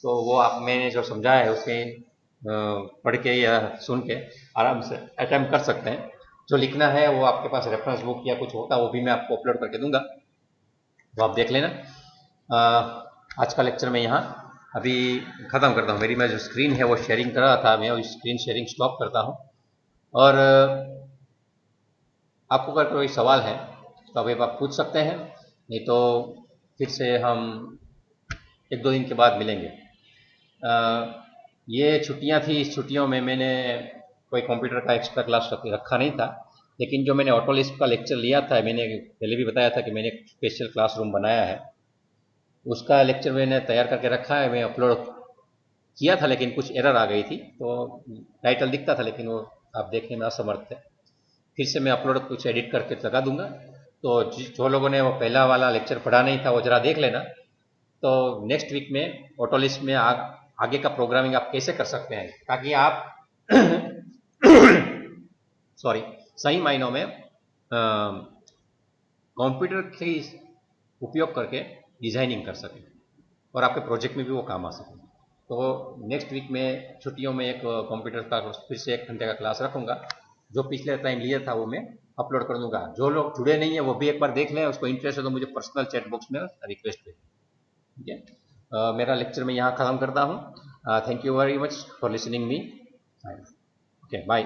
तो वो आप मैंने जो समझाया है उसे पढ़ के या सुन के आराम से अटैम्प्ट कर सकते हैं। जो लिखना है वो आपके पास रेफरेंस बुक या कुछ होता है वो भी मैं आपको अपलोड करके दूंगा, तो आप देख लेना। आज का लेक्चर मैं यहाँ अभी ख़त्म करता हूँ। मेरी मैं जो स्क्रीन है वो शेयरिंग कर रहा था, मैं वो स्क्रीन शेयरिंग स्टॉप करता हूँ। और आपको अगर कोई सवाल है तो अभी आप पूछ सकते हैं, नहीं तो फिर से हम 1-2 दिन के बाद मिलेंगे। ये छुट्टियां थी, इस छुट्टियों में मैंने कोई कंप्यूटर का एक्स्ट्रा क्लास रखा नहीं था, लेकिन जो मैंने ऑटोलिस्प का लेक्चर लिया था, मैंने पहले भी बताया था कि मैंने एक स्पेशल क्लासरूम बनाया है, उसका लेक्चर मैंने तैयार करके रखा है, मैं अपलोड किया था लेकिन कुछ एरर आ गई थी, तो टाइटल दिखता था लेकिन वो आप देखने में असमर्थ थे। फिर से मैं अपलोड कुछ एडिट करके लगा दूंगा, तो जो लोगों ने वो पहला वाला लेक्चर पढ़ा नहीं था वो जरा देख लेना। तो नेक्स्ट वीक में ऑटोलिस्ट में आगे का प्रोग्रामिंग आप कैसे कर सकते हैं ताकि आप सॉरी सही मायनों में कंप्यूटर के उपयोग करके डिजाइनिंग कर सकें और आपके प्रोजेक्ट में भी वो काम आ सके। तो नेक्स्ट वीक में छुट्टियों में एक कंप्यूटर का फिर से 1 घंटे का क्लास रखूंगा, जो पिछले टाइम लिया था वो मैं अपलोड कर दूंगा। जो लोग जुड़े नहीं है वो भी एक बार देख लें, उसको इंटरेस्ट है तो मुझे पर्सनल चैट बॉक्स में रिक्वेस्ट भेजें। ठीक है, मेरा लेक्चर मैं यहाँ ख़त्म करता हूँ। Thank you very much for listening me. Okay, bye.